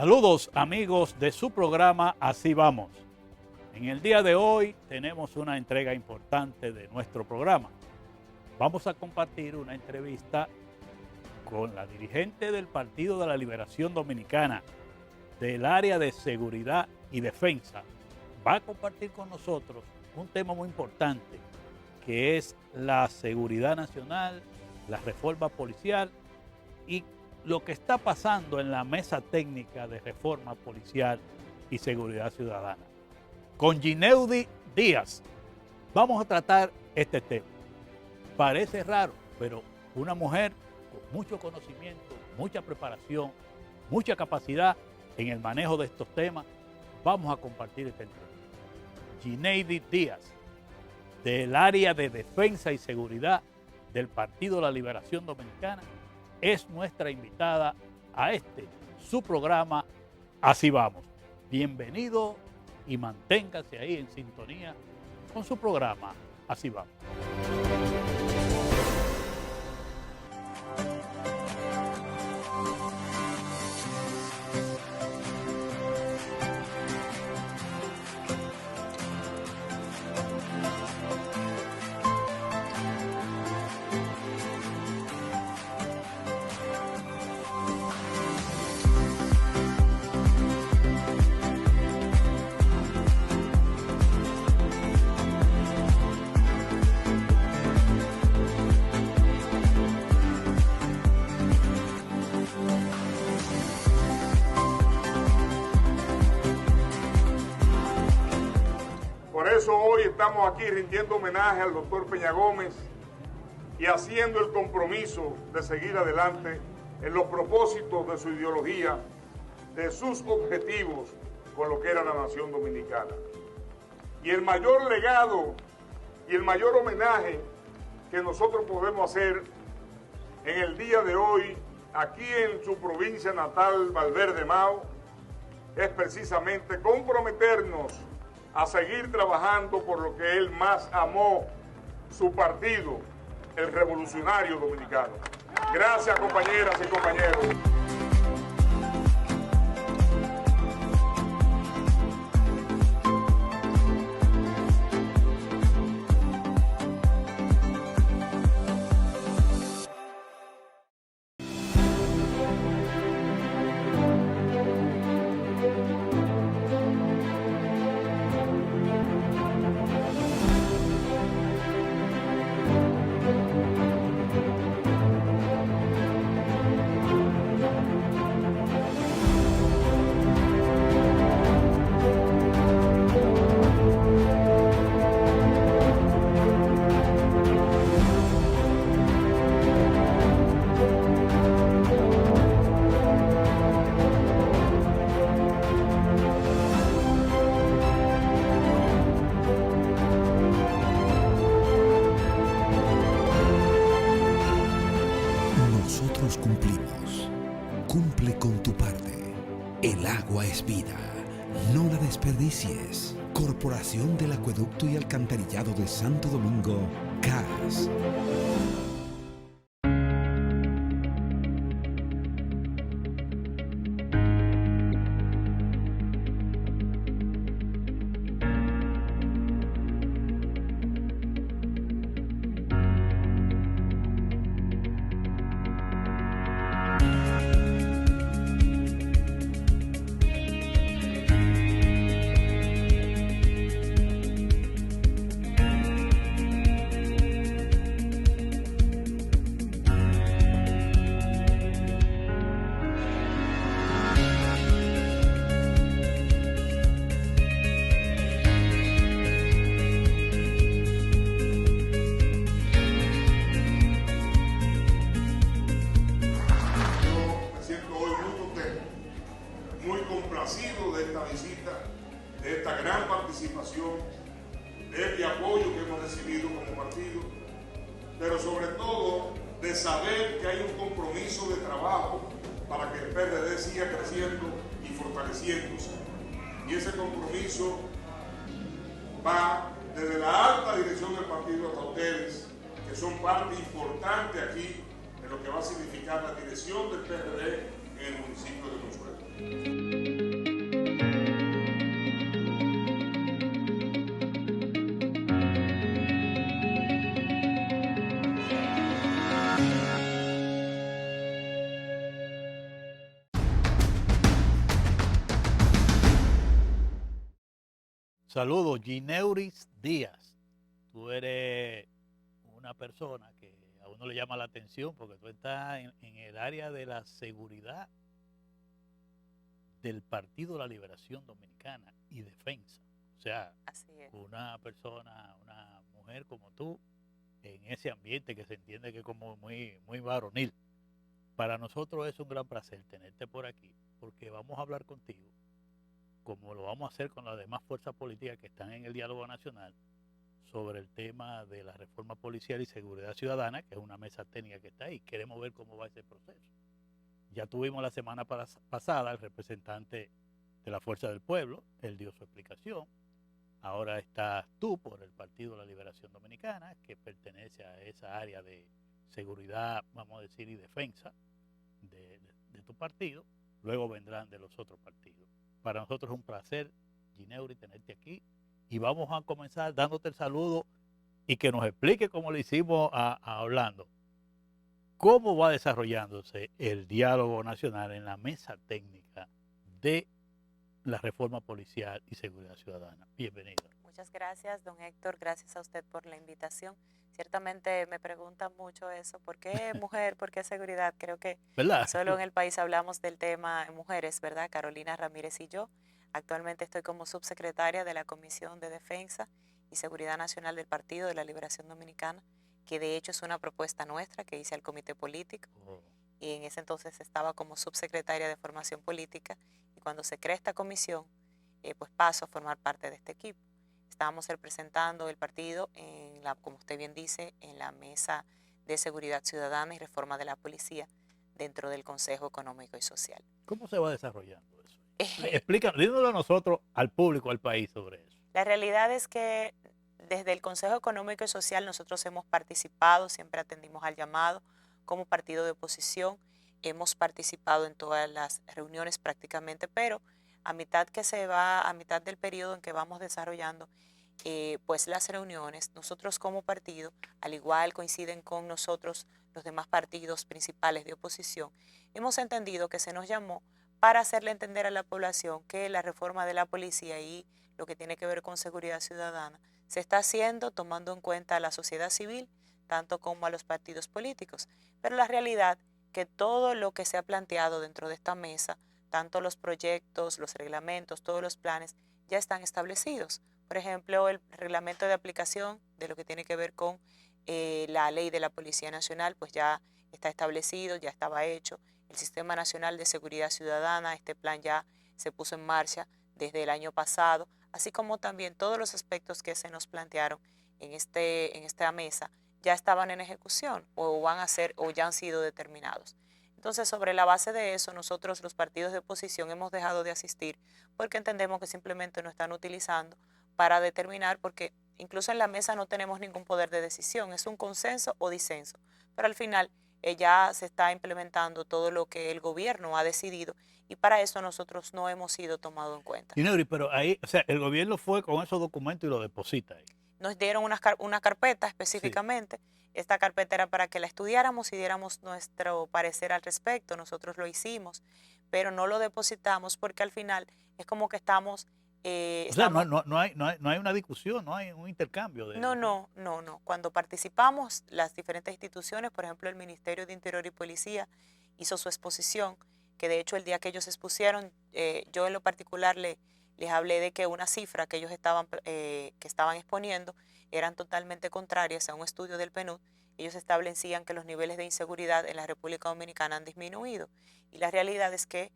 Saludos amigos de su programa Así Vamos. En el día de hoy tenemos una entrega importante de nuestro programa. Vamos a compartir una entrevista con la dirigente del Partido de la Liberación Dominicana del área de seguridad y defensa. Va a compartir con nosotros un tema muy importante que es la seguridad nacional, la reforma policial y lo que está pasando en la mesa técnica de reforma policial y seguridad ciudadana. Con Gineudi Díaz vamos a tratar este tema. Parece raro, pero una mujer con mucho conocimiento, mucha preparación, mucha capacidad en el manejo de estos temas, vamos a compartir esta entrevista. Gineudi Díaz, del área de defensa y seguridad del Partido de la Liberación Dominicana, es nuestra invitada a su programa Así Vamos. Bienvenido y manténgase ahí en sintonía con su programa Así Vamos. Hoy estamos aquí rindiendo homenaje al doctor Peña Gómez y haciendo el compromiso de seguir adelante en los propósitos de su ideología, de sus objetivos con lo que era la nación dominicana. Y el mayor legado y el mayor homenaje que nosotros podemos hacer en el día de hoy, aquí en su provincia natal, Valverde Mao, es precisamente comprometernos a seguir trabajando por lo que él más amó, su partido, el Revolucionario Dominicano. Gracias, compañeras y compañeros. Cumplimos. Cumple con tu parte. El agua es vida. No la desperdicies. Corporación del Acueducto y Alcantarillado de Santo Domingo, CAS. De esta visita, de esta gran participación, de este apoyo que hemos recibido como partido, pero sobre todo de saber que hay un compromiso de trabajo para que el PRD siga creciendo y fortaleciéndose. Y ese compromiso va desde la alta dirección del partido hasta ustedes, que son parte importante aquí en lo que va a significar la dirección del PRD en el municipio de Consuelo. Saludos, Gineuris Díaz. Tú eres una persona que a uno le llama la atención porque tú estás en el área de la seguridad del Partido de la Liberación Dominicana y Defensa. O sea, Así es. una persona, una mujer como tú, en ese ambiente que se entiende que es como muy varonil. Para nosotros es un gran placer tenerte por aquí, porque vamos a hablar contigo, como lo vamos a hacer con las demás fuerzas políticas que están en el diálogo nacional, sobre el tema de la reforma policial y seguridad ciudadana, que es una mesa técnica que está ahí. Queremos ver cómo va ese proceso. Ya tuvimos la semana pasada el representante de la Fuerza del Pueblo, él dio su explicación. Ahora estás tú por el Partido de la Liberación Dominicana, que pertenece a esa área de seguridad, vamos a decir, y defensa de tu partido. Luego vendrán de los otros partidos. Para nosotros es un placer, Gineuri, tenerte aquí. Y vamos a comenzar dándote el saludo y que nos explique cómo le hicimos a Orlando. ¿Cómo va desarrollándose el diálogo nacional en la mesa técnica de la reforma policial y seguridad ciudadana? Bienvenido. Muchas gracias, don Héctor. Gracias a usted por la invitación. Ciertamente me preguntan mucho eso. ¿Por qué mujer? ¿Por qué seguridad? Creo que ¿Verdad? solo en el país hablamos del tema mujeres, ¿verdad? Carolina Ramírez y yo. Actualmente estoy como subsecretaria de la Comisión de Defensa y Seguridad Nacional del Partido de la Liberación Dominicana, que de hecho es una propuesta nuestra que hice al comité político. Y en ese entonces estaba como subsecretaria de Formación Política, y cuando se crea esta comisión, pues paso a formar parte de este equipo. Estábamos representando el partido, como usted bien dice, en la mesa de Seguridad Ciudadana y Reforma de la Policía dentro del Consejo Económico y Social. ¿Cómo se va desarrollando eso? Explícanos, dínoslo a nosotros, al público, al país sobre eso. La realidad es que desde el Consejo Económico y Social nosotros hemos participado, siempre atendimos al llamado como partido de oposición, hemos participado en todas las reuniones prácticamente, pero a mitad del periodo en que vamos desarrollando pues las reuniones, nosotros como partido, al igual coinciden con nosotros los demás partidos principales de oposición, hemos entendido que se nos llamó para hacerle entender a la población que la reforma de la policía y lo que tiene que ver con seguridad ciudadana se está haciendo tomando en cuenta a la sociedad civil, tanto como a los partidos políticos. Pero la realidad que todo lo que se ha planteado dentro de esta mesa, tanto los proyectos, los reglamentos, todos los planes, ya están establecidos. Por ejemplo, el reglamento de aplicación de lo que tiene que ver con la ley de la Policía Nacional, pues ya está establecido, ya estaba hecho. El Sistema Nacional de Seguridad Ciudadana, este plan ya se puso en marcha desde el año pasado, así como también todos los aspectos que se nos plantearon en esta mesa ya estaban en ejecución o van a ser o ya han sido determinados. Entonces, sobre la base de eso, nosotros los partidos de oposición hemos dejado de asistir porque entendemos que simplemente no están utilizando para determinar, porque incluso en la mesa no tenemos ningún poder de decisión, es un consenso o disenso, pero al final ya se está implementando todo lo que el gobierno ha decidido y para eso nosotros no hemos sido tomados en cuenta. Gineuri, pero ahí, o sea, el gobierno fue con esos documentos y los deposita ahí. Nos dieron una carpeta específicamente. Sí. Esta carpeta era para que la estudiáramos y diéramos nuestro parecer al respecto. Nosotros lo hicimos, pero no lo depositamos porque al final es como que estamos... o sea, no hay una discusión, no hay un intercambio. No. Cuando participamos, las diferentes instituciones, por ejemplo, el Ministerio de Interior y Policía hizo su exposición, que de hecho el día que ellos expusieron, yo en lo particular les hablé de que una cifra que ellos estaban exponiendo eran totalmente contrarias a un estudio del PNUD. Ellos establecían que los niveles de inseguridad en la República Dominicana han disminuido y la realidad es que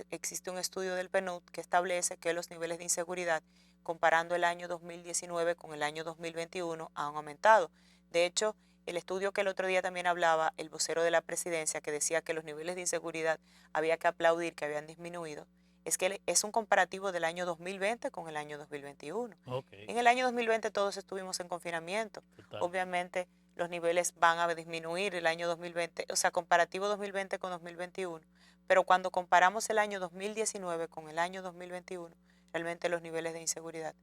existe un estudio del PNUD que establece que los niveles de inseguridad comparando el año 2019 con el año 2021 han aumentado. De hecho, el estudio que el otro día también hablaba el vocero de la presidencia, que decía que los niveles de inseguridad había que aplaudir que habían disminuido, es que es un comparativo del año 2020 con el año 2021. Okay. En el año 2020 todos estuvimos en confinamiento. Total. Obviamente los niveles van a disminuir el año 2020, o sea, comparativo 2020 con 2021. Pero cuando comparamos el año 2019 con el año 2021, realmente los niveles de inseguridad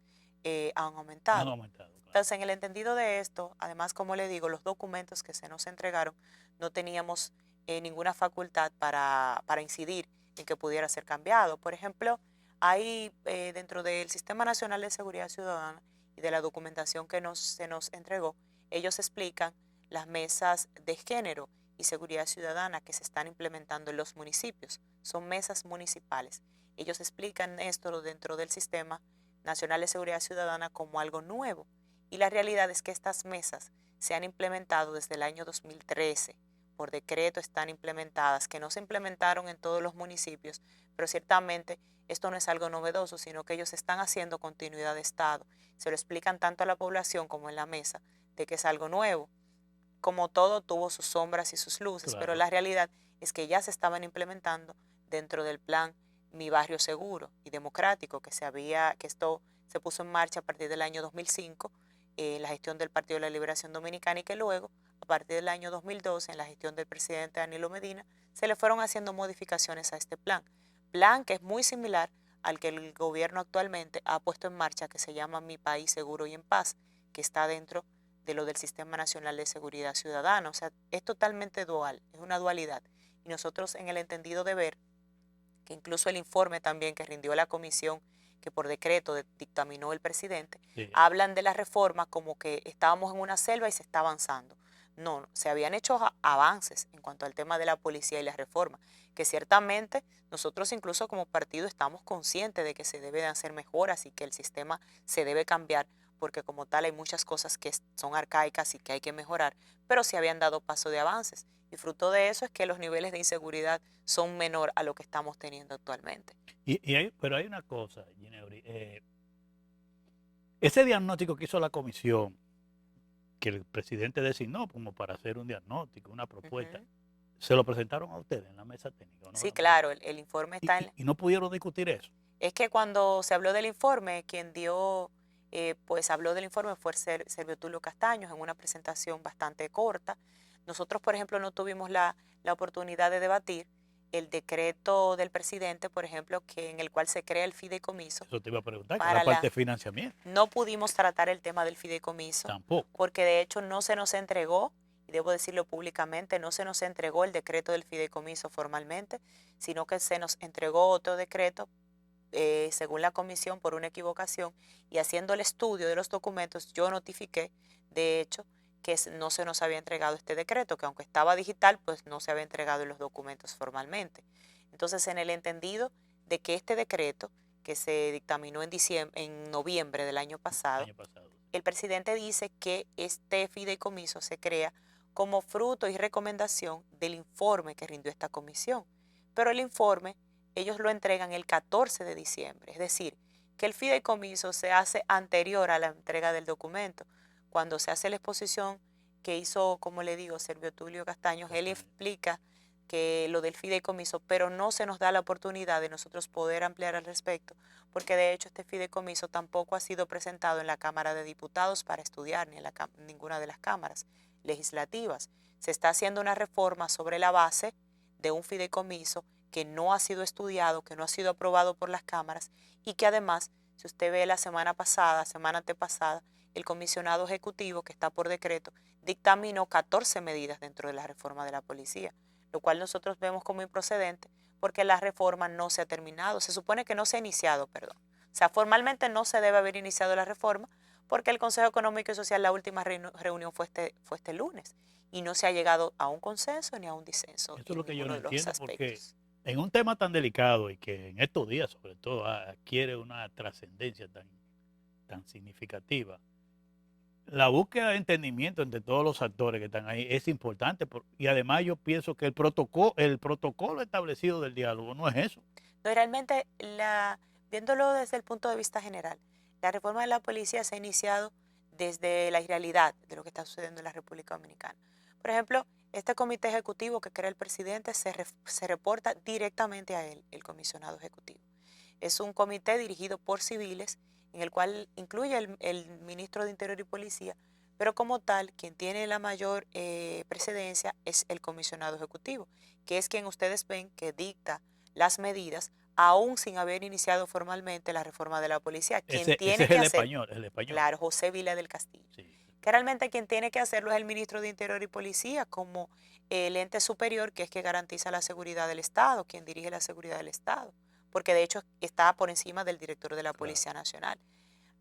han aumentado. Claro. Entonces, en el entendido de esto, además, como le digo, los documentos que se nos entregaron, no teníamos ninguna facultad para incidir en que pudiera ser cambiado. Por ejemplo, hay dentro del Sistema Nacional de Seguridad Ciudadana y de la documentación que se nos entregó, ellos explican las mesas de género y seguridad ciudadana que se están implementando en los municipios. Son mesas municipales. Ellos explican esto dentro del Sistema Nacional de Seguridad Ciudadana como algo nuevo. Y la realidad es que estas mesas se han implementado desde el año 2013. Por decreto están implementadas, que no se implementaron en todos los municipios, pero ciertamente esto no es algo novedoso, sino que ellos están haciendo continuidad de Estado. Se lo explican tanto a la población como en la mesa, de que es algo nuevo. Como todo, tuvo sus sombras y sus luces, Claro. pero la realidad es que ya se estaban implementando dentro del plan Mi Barrio Seguro y Democrático, que esto se puso en marcha a partir del año 2005, en la gestión del Partido de la Liberación Dominicana, y que luego, a partir del año 2012, en la gestión del presidente Danilo Medina, se le fueron haciendo modificaciones a este plan que es muy similar al que el gobierno actualmente ha puesto en marcha, que se llama Mi País Seguro y en Paz, que está dentro de lo del Sistema Nacional de Seguridad Ciudadana. O sea, es totalmente dual, es una dualidad. Y nosotros, en el entendido de ver que incluso el informe también que rindió la comisión, que por decreto dictaminó el presidente, Sí. hablan de la reforma como que estábamos en una selva y se está avanzando. No, se habían hecho avances en cuanto al tema de la policía y la reforma, que ciertamente nosotros incluso como partido estamos conscientes de que se deben hacer mejoras y que el sistema se debe cambiar, porque como tal hay muchas cosas que son arcaicas y que hay que mejorar, pero se habían dado paso de avances. Y fruto de eso es que los niveles de inseguridad son menor a lo que estamos teniendo actualmente. Pero hay una cosa, Gineuri, ese diagnóstico que hizo la comisión, que el presidente designó como para hacer un diagnóstico, una propuesta, Ujú. ¿se lo presentaron a ustedes en la mesa técnica? ¿O no se Sí, lo claro, el informe presentaron? está en... Y no pudieron discutir eso. Es que cuando se habló del informe, quien dio, pues habló del informe fue Servio Tulio Castaños en una presentación bastante corta. Nosotros, por ejemplo, no tuvimos la oportunidad de debatir el decreto del presidente, por ejemplo, en el cual se crea el fideicomiso. Eso te iba a preguntar, que Para la parte de financiamiento. No pudimos tratar el tema del fideicomiso Tampoco. porque de hecho no se nos entregó, y debo decirlo públicamente, no se nos entregó el decreto del fideicomiso formalmente, sino que se nos entregó otro decreto según la comisión por una equivocación, y haciendo el estudio de los documentos yo notifiqué, de hecho, que no se nos había entregado este decreto, que aunque estaba digital, pues no se había entregado en los documentos formalmente. Entonces, en el entendido de que este decreto, que se dictaminó en noviembre del año pasado, el presidente dice que este fideicomiso se crea como fruto y recomendación del informe que rindió esta comisión. Pero el informe ellos lo entregan el 14 de diciembre, es decir, que el fideicomiso se hace anterior a la entrega del documento. Cuando se hace la exposición que hizo, como le digo, Servio Tulio Castaños, él explica que lo del fideicomiso, pero no se nos da la oportunidad de nosotros poder ampliar al respecto, porque de hecho este fideicomiso tampoco ha sido presentado en la Cámara de Diputados para estudiar, ni en ninguna de las cámaras legislativas. Se está haciendo una reforma sobre la base de un fideicomiso que no ha sido estudiado, que no ha sido aprobado por las cámaras, y que además, si usted ve la semana antepasada, el comisionado ejecutivo, que está por decreto, dictaminó 14 medidas dentro de la reforma de la policía, lo cual nosotros vemos como improcedente porque la reforma no se ha terminado, se supone que no se ha iniciado, perdón. O sea, formalmente no se debe haber iniciado la reforma porque el Consejo Económico y Social, la última reunión fue este lunes, y no se ha llegado a un consenso ni a un disenso. Eso es lo que yo no de los entiendo, aspectos. porque en un tema tan delicado y que en estos días sobre todo adquiere una trascendencia tan significativa, la búsqueda de entendimiento entre todos los actores que están ahí es importante, y además yo pienso que el protocolo establecido del diálogo no es eso. No, realmente, viéndolo desde el punto de vista general, la reforma de la policía se ha iniciado desde la irrealidad de lo que está sucediendo en la República Dominicana. Por ejemplo, este comité ejecutivo que crea el presidente se reporta directamente a él, el comisionado ejecutivo. Es un comité dirigido por civiles, en el cual incluye el ministro de Interior y Policía, pero como tal, quien tiene la mayor precedencia es el comisionado ejecutivo, que es quien ustedes ven que dicta las medidas, aún sin haber iniciado formalmente la reforma de la policía. Ese es el español. Claro, José Vila del Castillo. Sí. Que realmente quien tiene que hacerlo es el ministro de Interior y Policía, como el ente superior que es que garantiza la seguridad del Estado, quien dirige la seguridad del Estado. porque de hecho está por encima del director de la Policía Nacional.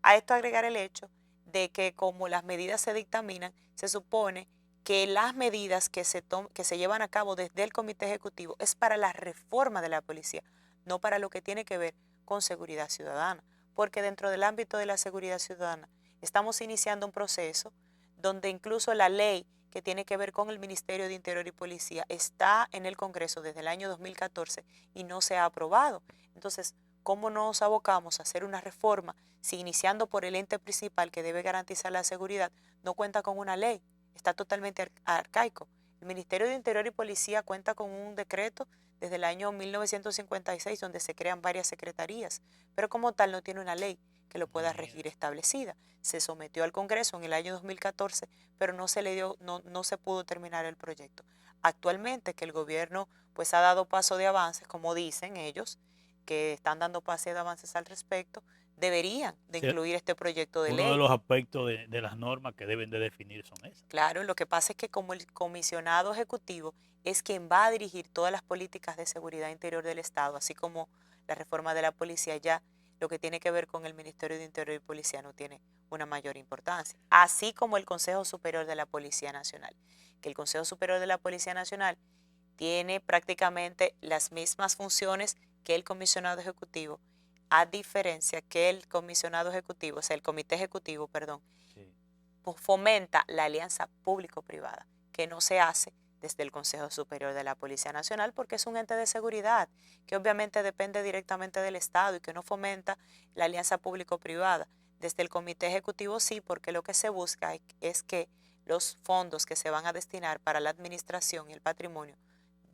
A esto agregar el hecho de que como las medidas se dictaminan, se supone que las medidas que se llevan a cabo desde el Comité Ejecutivo es para la reforma de la policía, no para lo que tiene que ver con seguridad ciudadana, porque dentro del ámbito de la seguridad ciudadana estamos iniciando un proceso donde incluso la ley que tiene que ver con el Ministerio de Interior y Policía está en el Congreso desde el año 2014 y no se ha aprobado. Entonces, ¿cómo nos abocamos a hacer una reforma si iniciando por el ente principal que debe garantizar la seguridad no cuenta con una ley? Está totalmente arcaico. El Ministerio de Interior y Policía cuenta con un decreto desde el año 1956 donde se crean varias secretarías, pero como tal no tiene una ley que lo pueda regir establecida. Se sometió al Congreso en el año 2014, pero no se pudo terminar el proyecto. Actualmente que el gobierno pues ha dado paso de avances, como dicen ellos, que están dando paso de avances al respecto, deberían de incluir este proyecto de ley. Uno de los aspectos de las normas que deben de definir son esas. Claro, lo que pasa es que como el comisionado ejecutivo es quien va a dirigir todas las políticas de seguridad interior del Estado, así como la reforma de la policía, ya lo que tiene que ver con el Ministerio de Interior y Policía no tiene una mayor importancia. Así como el Consejo Superior de la Policía Nacional, que el Consejo Superior de la Policía Nacional tiene prácticamente las mismas funciones que el comisionado ejecutivo, a diferencia que el comisionado ejecutivo, o sea, el comité ejecutivo, perdón, fomenta la alianza público-privada, que no se hace desde el Consejo Superior de la Policía Nacional porque es un ente de seguridad que obviamente depende directamente del Estado y que no fomenta la alianza público-privada. Desde el comité ejecutivo sí, porque lo que se busca es que los fondos que se van a destinar para la administración y el patrimonio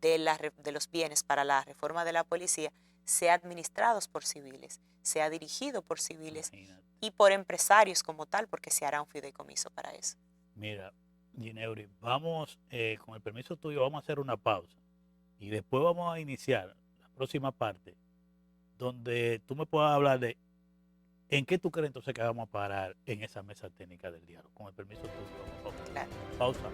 de los bienes para la reforma de la policía sea administrados por civiles, sea dirigido por civiles. Imagínate. Y por empresarios como tal, porque se hará un fideicomiso para eso. Mira, Gineuri, vamos, con el permiso tuyo, vamos a hacer una pausa y después vamos a iniciar la próxima parte donde tú me puedas hablar de en qué tú crees entonces que vamos a parar en esa mesa técnica del diálogo. Con el permiso tuyo, vamos. Claro. Pausa.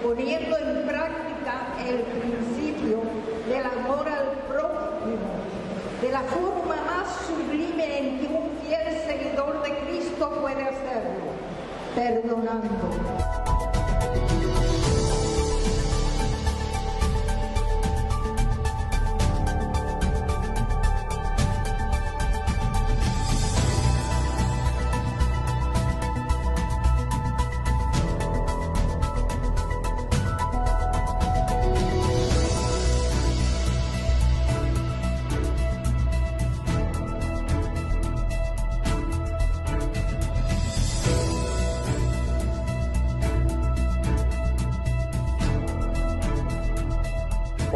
Poniendo en práctica el principio del amor al prójimo, de la forma más sublime en que un fiel seguidor de Cristo puede hacerlo, perdonando.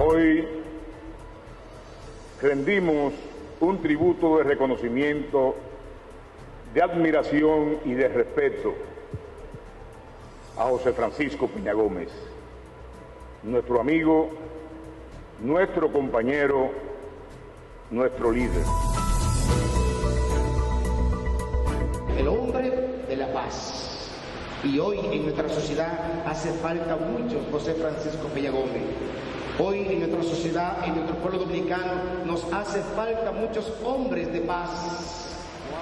Hoy rendimos un tributo de reconocimiento, de admiración y de respeto a José Francisco Peña Gómez, nuestro amigo, nuestro compañero, nuestro líder. El hombre de la paz. Y hoy en nuestra sociedad hace falta mucho José Francisco Peña Gómez. Hoy en nuestra sociedad, en nuestro pueblo dominicano, nos hace falta muchos hombres de paz.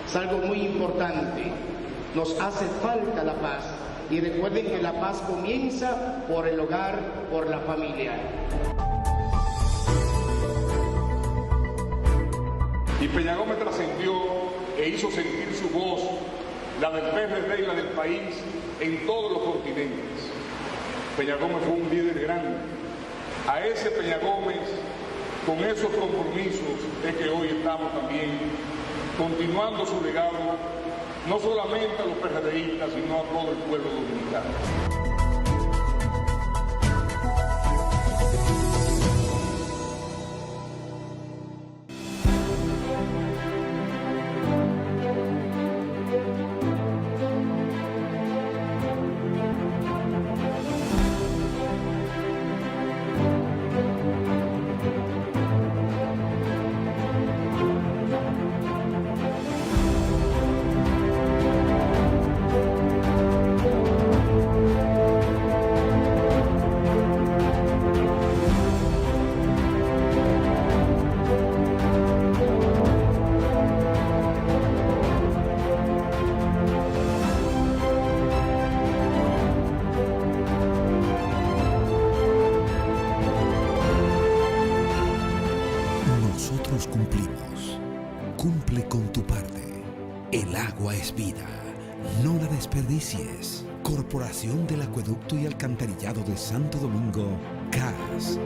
Es algo muy importante. Nos hace falta la paz. Y recuerden que la paz comienza por el hogar, por la familia. Y Peña Gómez trascendió e hizo sentir su voz, la del PRD y la del país, en todos los continentes. Peña Gómez fue un líder grande. A ese Peña Gómez, con esos compromisos, es que hoy estamos también continuando su legado, no solamente a los PRDistas, sino a todo el pueblo dominicano. Cumple con tu parte. El agua es vida. No la desperdicies. Corporación del Acueducto y Alcantarillado de Santo Domingo, CAS.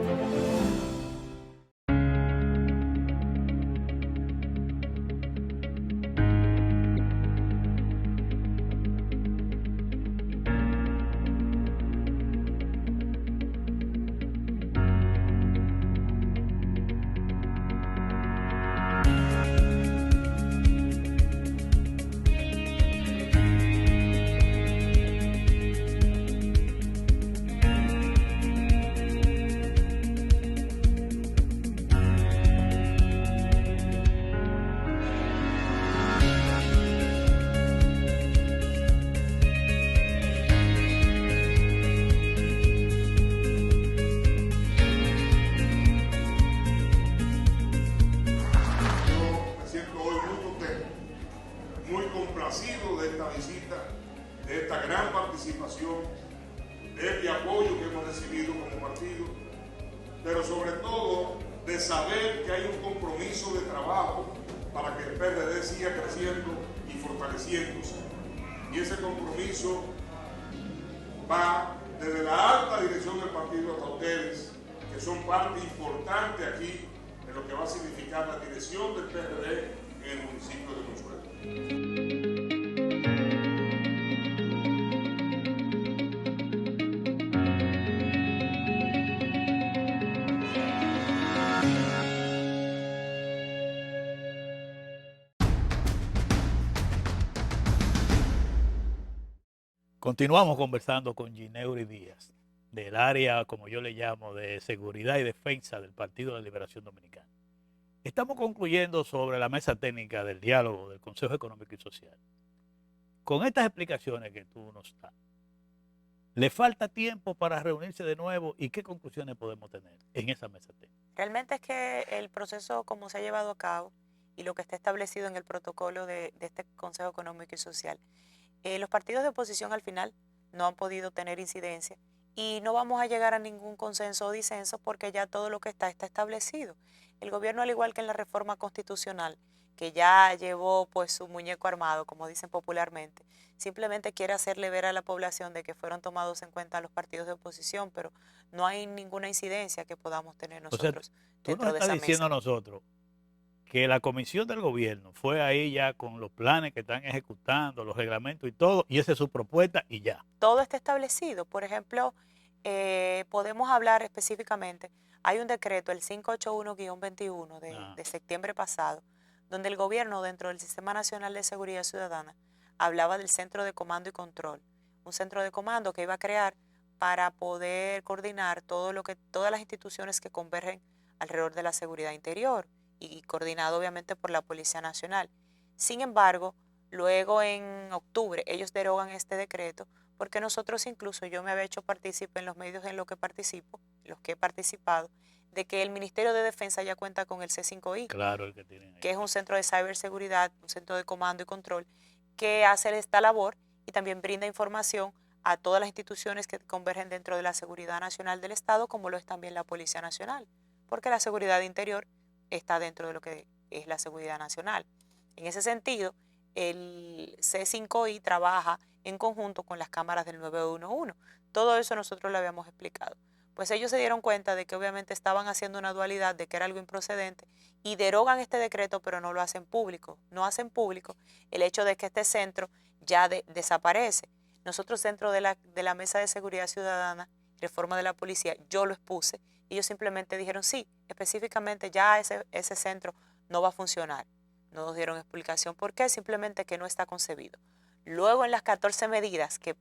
Muy complacido de esta visita, de esta gran participación, de este apoyo que hemos recibido como partido, pero sobre todo de saber que hay un compromiso de trabajo para que el PRD siga creciendo y fortaleciéndose. Y ese compromiso va desde la alta dirección del partido hasta ustedes, que son parte importante aquí en lo que va a significar la dirección del PRD en el municipio de Consuelo. Continuamos conversando con Gineuri Díaz, del área, como yo le llamo, de seguridad y defensa del Partido de Liberación Dominicana. Estamos concluyendo sobre la mesa técnica del diálogo del Consejo Económico y Social. Con estas explicaciones que tú nos das, ¿le falta tiempo para reunirse de nuevo y qué conclusiones podemos tener en esa mesa técnica? Realmente es que el proceso como se ha llevado a cabo y lo que está establecido en el protocolo de este Consejo Económico y Social, los partidos de oposición al final no han podido tener incidencia y no vamos a llegar a ningún consenso o disenso porque ya todo lo que está establecido. El gobierno, al igual que en la reforma constitucional, que ya llevó pues su muñeco armado, como dicen popularmente, simplemente quiere hacerle ver a la población de que fueron tomados en cuenta los partidos de oposición, pero no hay ninguna incidencia que podamos tener nosotros. O sea, tú nos estás diciendo a nosotros que la comisión del gobierno fue ahí ya con los planes que están ejecutando, los reglamentos y todo, y esa es su propuesta y ya. Todo está establecido. Por ejemplo, podemos hablar específicamente, hay un decreto, el 581-21 de septiembre pasado, donde el gobierno dentro del Sistema Nacional de Seguridad Ciudadana hablaba del Centro de Comando y Control, un centro de comando que iba a crear para poder coordinar todas las instituciones que convergen alrededor de la seguridad interior y coordinado obviamente por la Policía Nacional. Sin embargo, luego en octubre ellos derogan este decreto porque nosotros incluso, yo me había hecho partícipe en los medios en los que he participado, de que el Ministerio de Defensa ya cuenta con el C5I, claro, el que tienen ahí, que es un centro de ciberseguridad, un centro de comando y control, que hace esta labor y también brinda información a todas las instituciones que convergen dentro de la seguridad nacional del Estado, como lo es también la Policía Nacional, porque la seguridad interior está dentro de lo que es la seguridad nacional. En ese sentido, el C5I trabaja en conjunto con las cámaras del 911. Todo eso nosotros lo habíamos explicado. Pues ellos se dieron cuenta de que obviamente estaban haciendo una dualidad, de que era algo improcedente, y derogan este decreto, pero no lo hacen público. No hacen público el hecho de que este centro ya desaparece. Nosotros dentro de la Mesa de Seguridad Ciudadana, Reforma de la Policía, yo lo expuse, y ellos simplemente dijeron sí, específicamente ya ese centro no va a funcionar. No nos dieron explicación por qué, simplemente que no está concebido. Luego en las 14 medidas que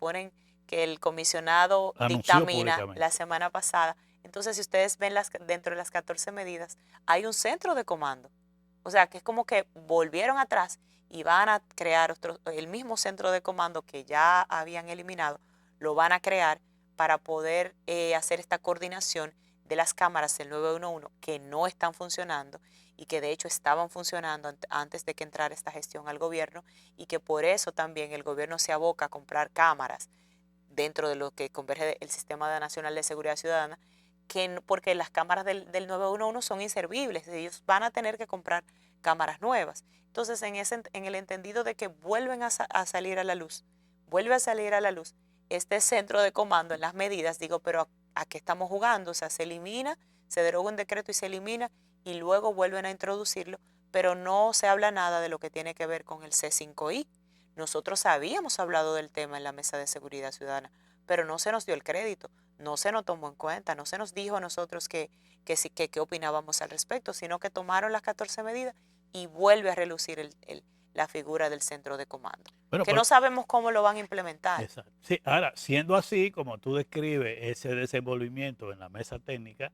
el comisionado dictamina la semana pasada, entonces si ustedes ven dentro de las 14 medidas, hay un centro de comando. O sea, que es como que volvieron atrás y van a crear el mismo centro de comando que ya habían eliminado, lo van a crear para poder hacer esta coordinación de las cámaras del 911 que no están funcionando y que de hecho estaban funcionando antes de que entrara esta gestión al gobierno, y que por eso también el gobierno se aboca a comprar cámaras dentro de lo que converge el Sistema Nacional de Seguridad Ciudadana, porque las cámaras del 911 son inservibles. Ellos van a tener que comprar cámaras nuevas. Entonces, en el entendido de que vuelven a salir a la luz, vuelve a salir a la luz este centro de comando en las medidas, digo, pero ¿a qué estamos jugando? O sea, se elimina, se deroga un decreto y se elimina y luego vuelven a introducirlo, pero no se habla nada de lo que tiene que ver con el C5I. Nosotros habíamos hablado del tema en la Mesa de Seguridad Ciudadana, pero no se nos dio el crédito, no se nos tomó en cuenta, no se nos dijo a nosotros qué opinábamos al respecto, sino que tomaron las 14 medidas y vuelve a relucir la figura del centro de comando. Bueno, que no sabemos cómo lo van a implementar. Exacto. Sí, ahora, siendo así, como tú describes ese desenvolvimiento en la mesa técnica,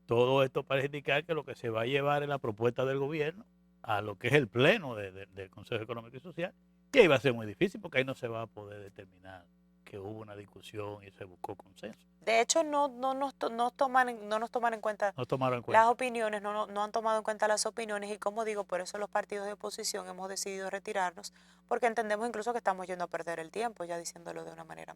todo esto parece indicar que lo que se va a llevar es la propuesta del gobierno a lo que es el pleno del Consejo Económico y Social, y ahí va a ser muy difícil porque ahí no se va a poder determinar que hubo una discusión y se buscó consenso. De hecho, no nos toman en cuenta No tomaron en cuenta las opiniones, no han tomado en cuenta las opiniones y como digo, por eso los partidos de oposición hemos decidido retirarnos, porque entendemos incluso que estamos yendo a perder el tiempo, ya diciéndolo de una manera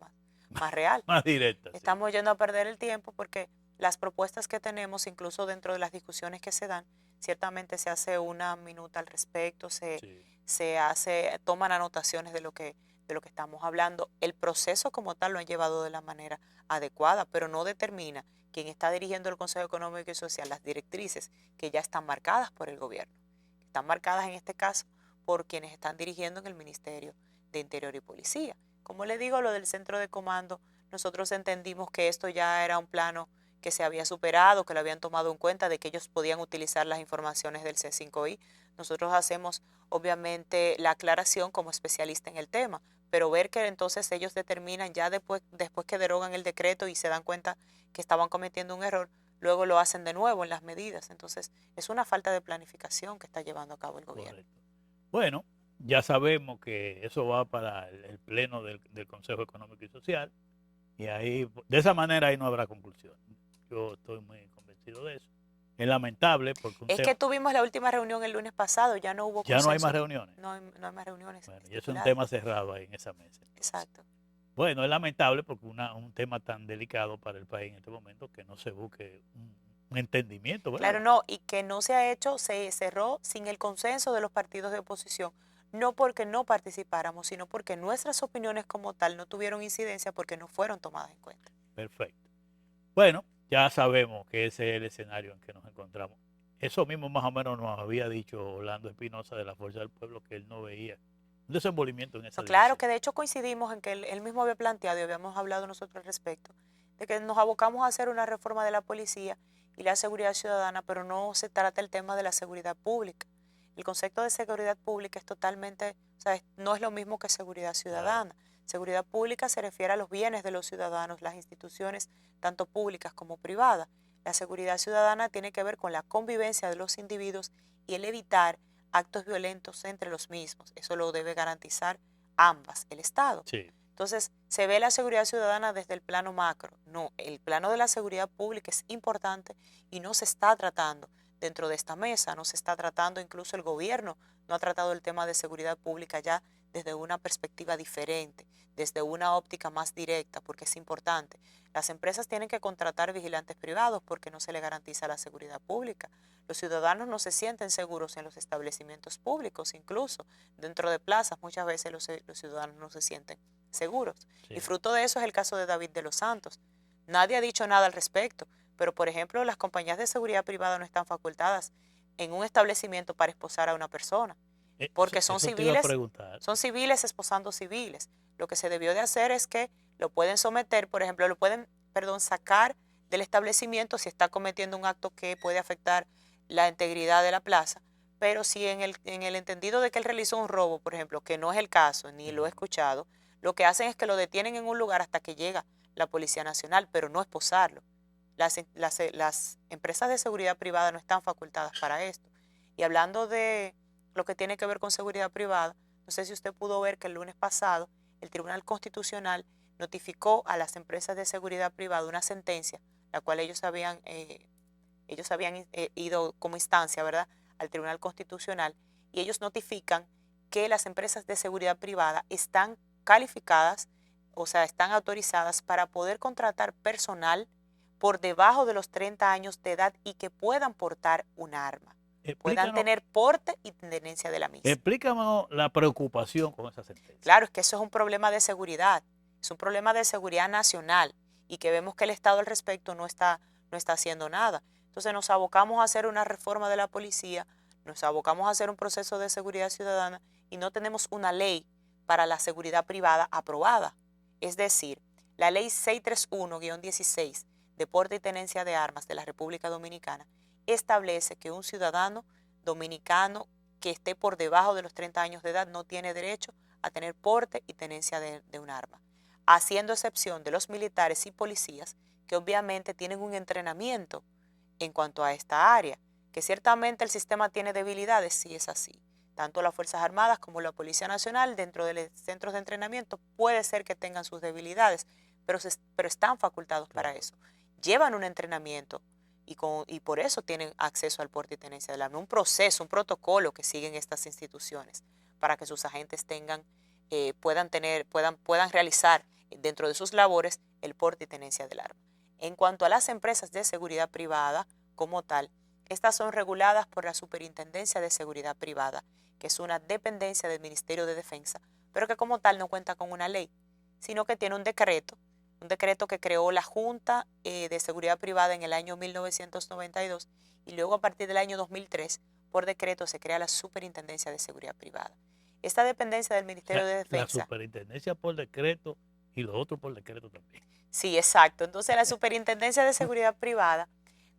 más real. más directa. Estamos yendo a perder el tiempo porque las propuestas que tenemos, incluso dentro de las discusiones que se dan, ciertamente se hace una minuta al respecto, toman anotaciones de lo que estamos hablando. El proceso como tal lo han llevado de la manera adecuada, pero no determina quien está dirigiendo el Consejo Económico y Social las directrices que ya están marcadas por el gobierno. Están marcadas en este caso por quienes están dirigiendo en el Ministerio de Interior y Policía. Como le digo, lo del centro de comando, nosotros entendimos que esto ya era un plano que se había superado, que lo habían tomado en cuenta, de que ellos podían utilizar las informaciones del C5I. Nosotros hacemos, obviamente, la aclaración como especialista en el tema, pero ver que entonces ellos determinan ya después que derogan el decreto y se dan cuenta que estaban cometiendo un error, luego lo hacen de nuevo en las medidas. Entonces, es una falta de planificación que está llevando a cabo el gobierno. Correcto. Bueno, ya sabemos que eso va para el pleno del Consejo Económico y Social, y ahí, de esa manera, ahí no habrá conclusión. Yo estoy muy convencido de eso. Es lamentable porque es que tuvimos la última reunión el lunes pasado, ya no hubo consenso. Ya no hay más reuniones. No hay más reuniones. Bueno, y eso es un tema cerrado ahí en esa mesa. Entonces. Exacto. Bueno, es lamentable porque un tema tan delicado para el país en este momento que no se busque un entendimiento, ¿verdad? Claro, no, y que no se ha hecho, se cerró sin el consenso de los partidos de oposición, no porque no participáramos, sino porque nuestras opiniones como tal no tuvieron incidencia porque no fueron tomadas en cuenta. Perfecto. Bueno, ya sabemos que ese es el escenario en que nos encontramos. Eso mismo más o menos nos había dicho Orlando Espinosa de la Fuerza del Pueblo, que él no veía un desenvolvimiento en esa no, claro, dirección. que de hecho coincidimos en que él mismo había planteado y habíamos hablado nosotros al respecto, de que nos abocamos a hacer una reforma de la policía y la seguridad ciudadana, pero no se trata el tema de la seguridad pública. El concepto de seguridad pública es totalmente, o sea, no es lo mismo que seguridad ciudadana. Seguridad pública se refiere a los bienes de los ciudadanos, las instituciones, tanto públicas como privadas. La seguridad ciudadana tiene que ver con la convivencia de los individuos y el evitar actos violentos entre los mismos. Eso lo debe garantizar ambas, el Estado. Sí. Entonces, se ve la seguridad ciudadana desde el plano macro. No, el plano de la seguridad pública es importante y no se está tratando dentro de esta mesa, no se está tratando, incluso el gobierno no ha tratado el tema de seguridad pública ya desde una perspectiva diferente, desde una óptica más directa, porque es importante. Las empresas tienen que contratar vigilantes privados porque no se les garantiza la seguridad pública. Los ciudadanos no se sienten seguros en los establecimientos públicos, incluso dentro de plazas muchas veces los ciudadanos no se sienten seguros. Sí. Y fruto de eso es el caso de David de los Santos. Nadie ha dicho nada al respecto, pero por ejemplo las compañías de seguridad privada no están facultadas en un establecimiento para esposar a una persona. Porque son civiles esposando civiles. Lo que se debió de hacer es que lo pueden someter, por ejemplo, sacar del establecimiento si está cometiendo un acto que puede afectar la integridad de la plaza, pero si en el entendido de que él realizó un robo, por ejemplo, que no es el caso, ni lo he escuchado, lo que hacen es que lo detienen en un lugar hasta que llega la Policía Nacional, pero no esposarlo. Las empresas de seguridad privada no están facultadas para esto. Y hablando de lo que tiene que ver con seguridad privada, no sé si usted pudo ver que el lunes pasado el Tribunal Constitucional notificó a las empresas de seguridad privada una sentencia, la cual ellos habían ido como instancia, ¿verdad?, al Tribunal Constitucional, y ellos notifican que las empresas de seguridad privada están calificadas, o sea, están autorizadas para poder contratar personal por debajo de los 30 años de edad y que puedan portar un arma. puedan tener porte y tenencia de la misma. Explícanos la preocupación con esa sentencia. Claro, es que eso es un problema de seguridad, es un problema de seguridad nacional y que vemos que el Estado al respecto no está haciendo nada. Entonces nos abocamos a hacer una reforma de la policía, nos abocamos a hacer un proceso de seguridad ciudadana y no tenemos una ley para la seguridad privada aprobada. Es decir, la ley 631-16 de porte y tenencia de armas de la República Dominicana establece que un ciudadano dominicano que esté por debajo de los 30 años de edad no tiene derecho a tener porte y tenencia de un arma, haciendo excepción de los militares y policías que obviamente tienen un entrenamiento en cuanto a esta área, que ciertamente el sistema tiene debilidades, sí es así. Tanto las Fuerzas Armadas como la Policía Nacional dentro de los centros de entrenamiento puede ser que tengan sus debilidades, pero están facultados para eso. Llevan un entrenamiento y por eso tienen acceso al porte y tenencia del arma. Un proceso, un protocolo que siguen estas instituciones para que sus agentes puedan realizar dentro de sus labores el porte y tenencia del arma. En cuanto a las empresas de seguridad privada como tal, estas son reguladas por la Superintendencia de Seguridad Privada, que es una dependencia del Ministerio de Defensa, pero que como tal no cuenta con una ley, sino que tiene un decreto que creó la Junta de Seguridad Privada en el año 1992 y luego a partir del año 2003, por decreto, se crea la Superintendencia de Seguridad Privada. Esta dependencia del Ministerio de Defensa... La superintendencia por decreto y lo otro por decreto también. Sí, exacto. Entonces la Superintendencia de Seguridad Privada,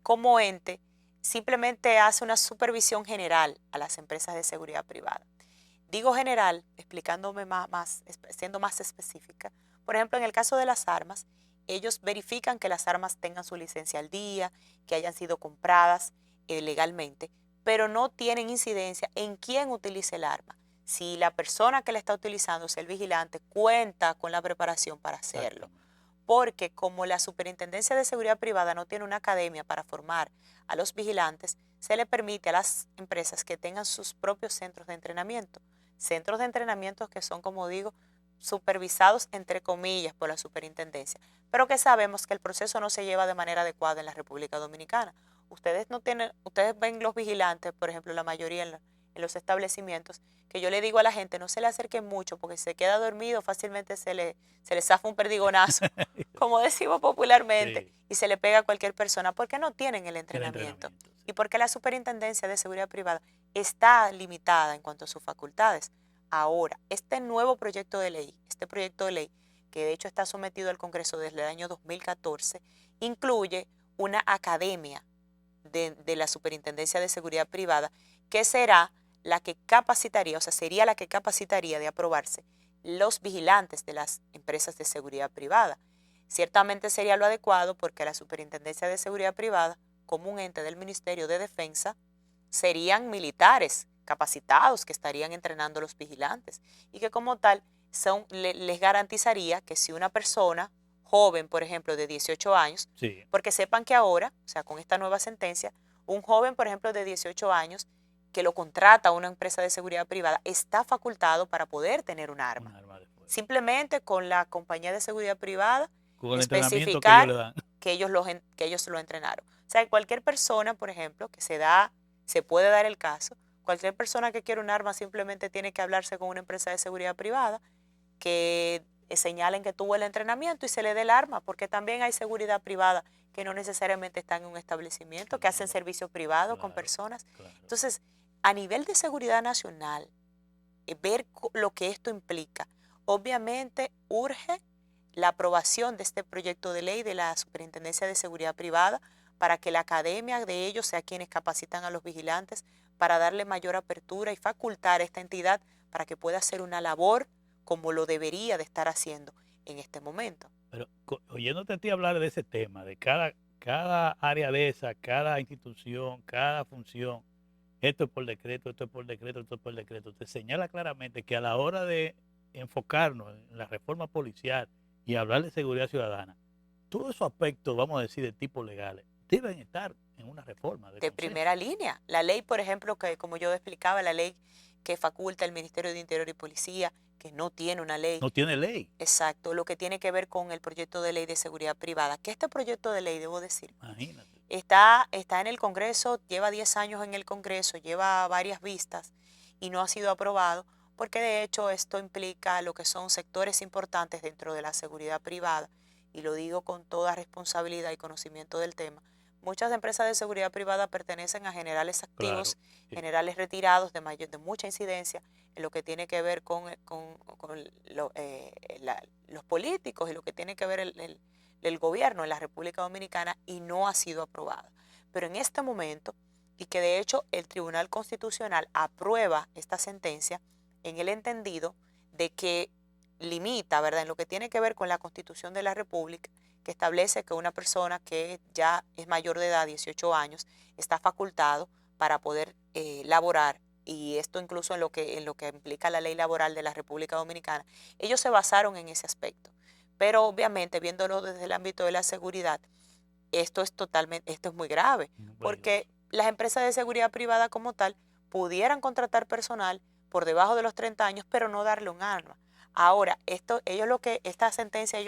como ente, simplemente hace una supervisión general a las empresas de seguridad privada. Digo general, explicándome siendo más específica. Por ejemplo, en el caso de las armas, ellos verifican que las armas tengan su licencia al día, que hayan sido compradas legalmente, pero no tienen incidencia en quién utilice el arma. Si la persona que la está utilizando, el vigilante, cuenta con la preparación para hacerlo. Porque como la Superintendencia de Seguridad Privada no tiene una academia para formar a los vigilantes, se le permite a las empresas que tengan sus propios centros de entrenamiento. Centros de entrenamiento que son, como digo, supervisados entre comillas por la superintendencia, pero que sabemos que el proceso no se lleva de manera adecuada en la República Dominicana. Ustedes ven los vigilantes, por ejemplo, la mayoría en los establecimientos, que yo le digo a la gente, no se le acerquen mucho, porque si se queda dormido, fácilmente se le zafa un perdigonazo, como decimos popularmente, sí, y se le pega a cualquier persona, porque no tienen el entrenamiento. Sí. Y porque la Superintendencia de Seguridad Privada está limitada en cuanto a sus facultades. Ahora, este proyecto de ley, que de hecho está sometido al Congreso desde el año 2014, incluye una academia de la Superintendencia de Seguridad Privada, que será la que capacitaría, sería la que capacitaría de aprobarse los vigilantes de las empresas de seguridad privada. Ciertamente sería lo adecuado porque la Superintendencia de Seguridad Privada, como un ente del Ministerio de Defensa, serían militares capacitados que estarían entrenando a los vigilantes y que como tal les garantizaría que si una persona joven, por ejemplo, de 18 años, sí, porque sepan que ahora, con esta nueva sentencia, un joven, por ejemplo, de 18 años que lo contrata a una empresa de seguridad privada está facultado para poder tener un arma. Simplemente con la compañía de seguridad privada con especificar que ellos lo entrenaron. O sea, cualquier persona, por ejemplo, que se puede dar el caso, cualquier persona que quiera un arma simplemente tiene que hablarse con una empresa de seguridad privada que señalen que tuvo el entrenamiento y se le dé el arma, porque también hay seguridad privada que no necesariamente están en un establecimiento, que hacen servicio privado con personas. Entonces, a nivel de seguridad nacional, ver lo que esto implica, obviamente urge la aprobación de este proyecto de ley de la Superintendencia de Seguridad Privada para que la academia de ellos sea quienes capacitan a los vigilantes para darle mayor apertura y facultar a esta entidad para que pueda hacer una labor como lo debería de estar haciendo en este momento. Pero oyéndote a ti hablar de ese tema, de cada área de esa, cada institución, cada función, esto es por decreto, esto es por decreto, esto es por decreto, te señala claramente que a la hora de enfocarnos en la reforma policial y hablar de seguridad ciudadana, todos esos aspectos, vamos a decir, de tipo legales, deben estar en una reforma. De primera línea. La ley, por ejemplo, que como yo explicaba, la ley que faculta el Ministerio de Interior y Policía, que no tiene una ley. No tiene ley. Exacto, lo que tiene que ver con el proyecto de ley de seguridad privada. Que este proyecto de ley, debo decir, imagínate, Está en el Congreso, lleva 10 años en el Congreso, lleva varias vistas y no ha sido aprobado porque de hecho esto implica lo que son sectores importantes dentro de la seguridad privada, y lo digo con toda responsabilidad y conocimiento del tema. Muchas empresas de seguridad privada pertenecen a generales activos, Claro, sí. generales retirados de mucha incidencia en lo que tiene que ver con los políticos y lo que tiene que ver el gobierno en la República Dominicana, y no ha sido aprobada. Pero en este momento, y que de hecho el Tribunal Constitucional aprueba esta sentencia en el entendido de que limita, ¿verdad?, en lo que tiene que ver con la Constitución de la República, que establece que una persona que ya es mayor de edad, 18 años, está facultado para poder laborar, y esto incluso en lo que implica la ley laboral de la República Dominicana. Ellos se basaron en ese aspecto, pero obviamente viéndolo desde el ámbito de la seguridad, esto es muy grave, Bueno, porque las empresas de seguridad privada como tal pudieran contratar personal por debajo de los 30 años, pero no darle un arma. Ahora, esta sentencia,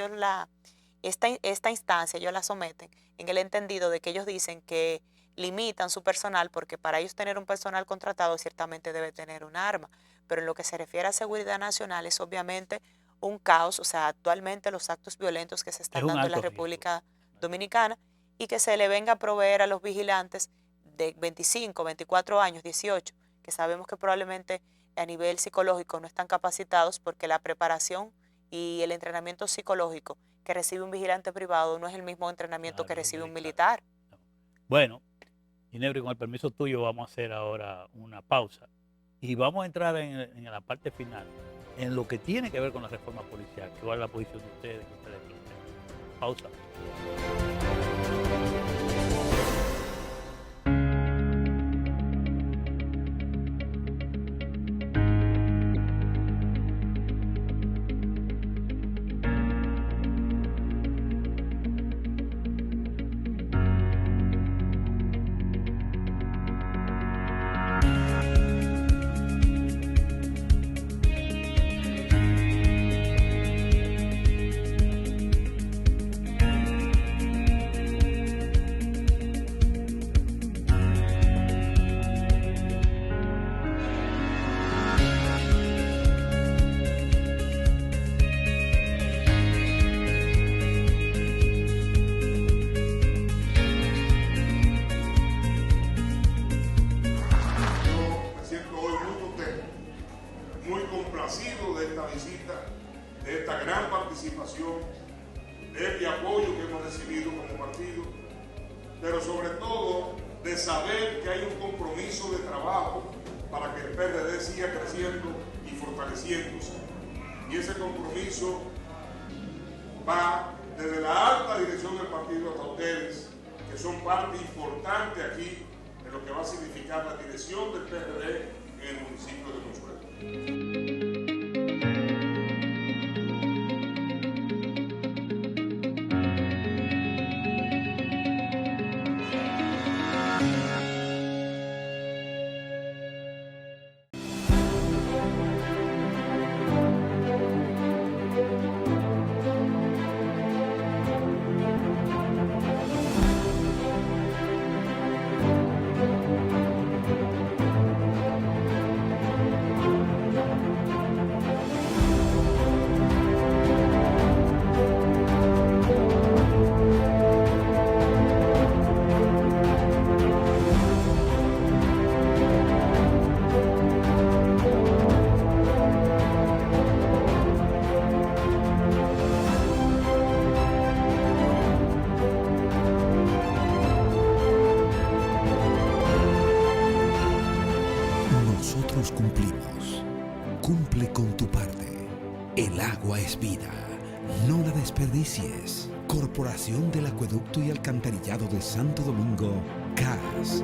esta instancia, ellos la someten en el entendido de que ellos dicen que limitan su personal, porque para ellos tener un personal contratado ciertamente debe tener un arma, pero en lo que se refiere a seguridad nacional es obviamente un caos. O sea, actualmente los actos violentos que se es están un dando en la alto riesgo. República Dominicana, y que se le venga a proveer a los vigilantes de 25, 24 años, 18, que sabemos que probablemente a nivel psicológico no están capacitados, porque la preparación y el entrenamiento psicológico que recibe un vigilante privado no es el mismo entrenamiento Claro, que recibe un militar. militar. Bueno, Ginebra, con el permiso tuyo vamos a hacer ahora una pausa y vamos a entrar en la parte final, en lo que tiene que ver con la reforma policial, que va a la posición de ustedes, que ustedes plantean. Pausa. de esta gran participación, de este apoyo que hemos recibido como partido, pero sobre todo de saber que hay un compromiso de trabajo para que el PRD siga creciendo y fortaleciéndose. Y ese compromiso va desde la alta dirección del partido hasta ustedes, que son parte importante aquí en lo que va a significar la dirección del PRD en el municipio de Consuelo. Nosotros cumplimos. Cumple con tu parte. El agua es vida. No la desperdicies. Corporación del Acueducto y Alcantarillado de Santo Domingo, CAS.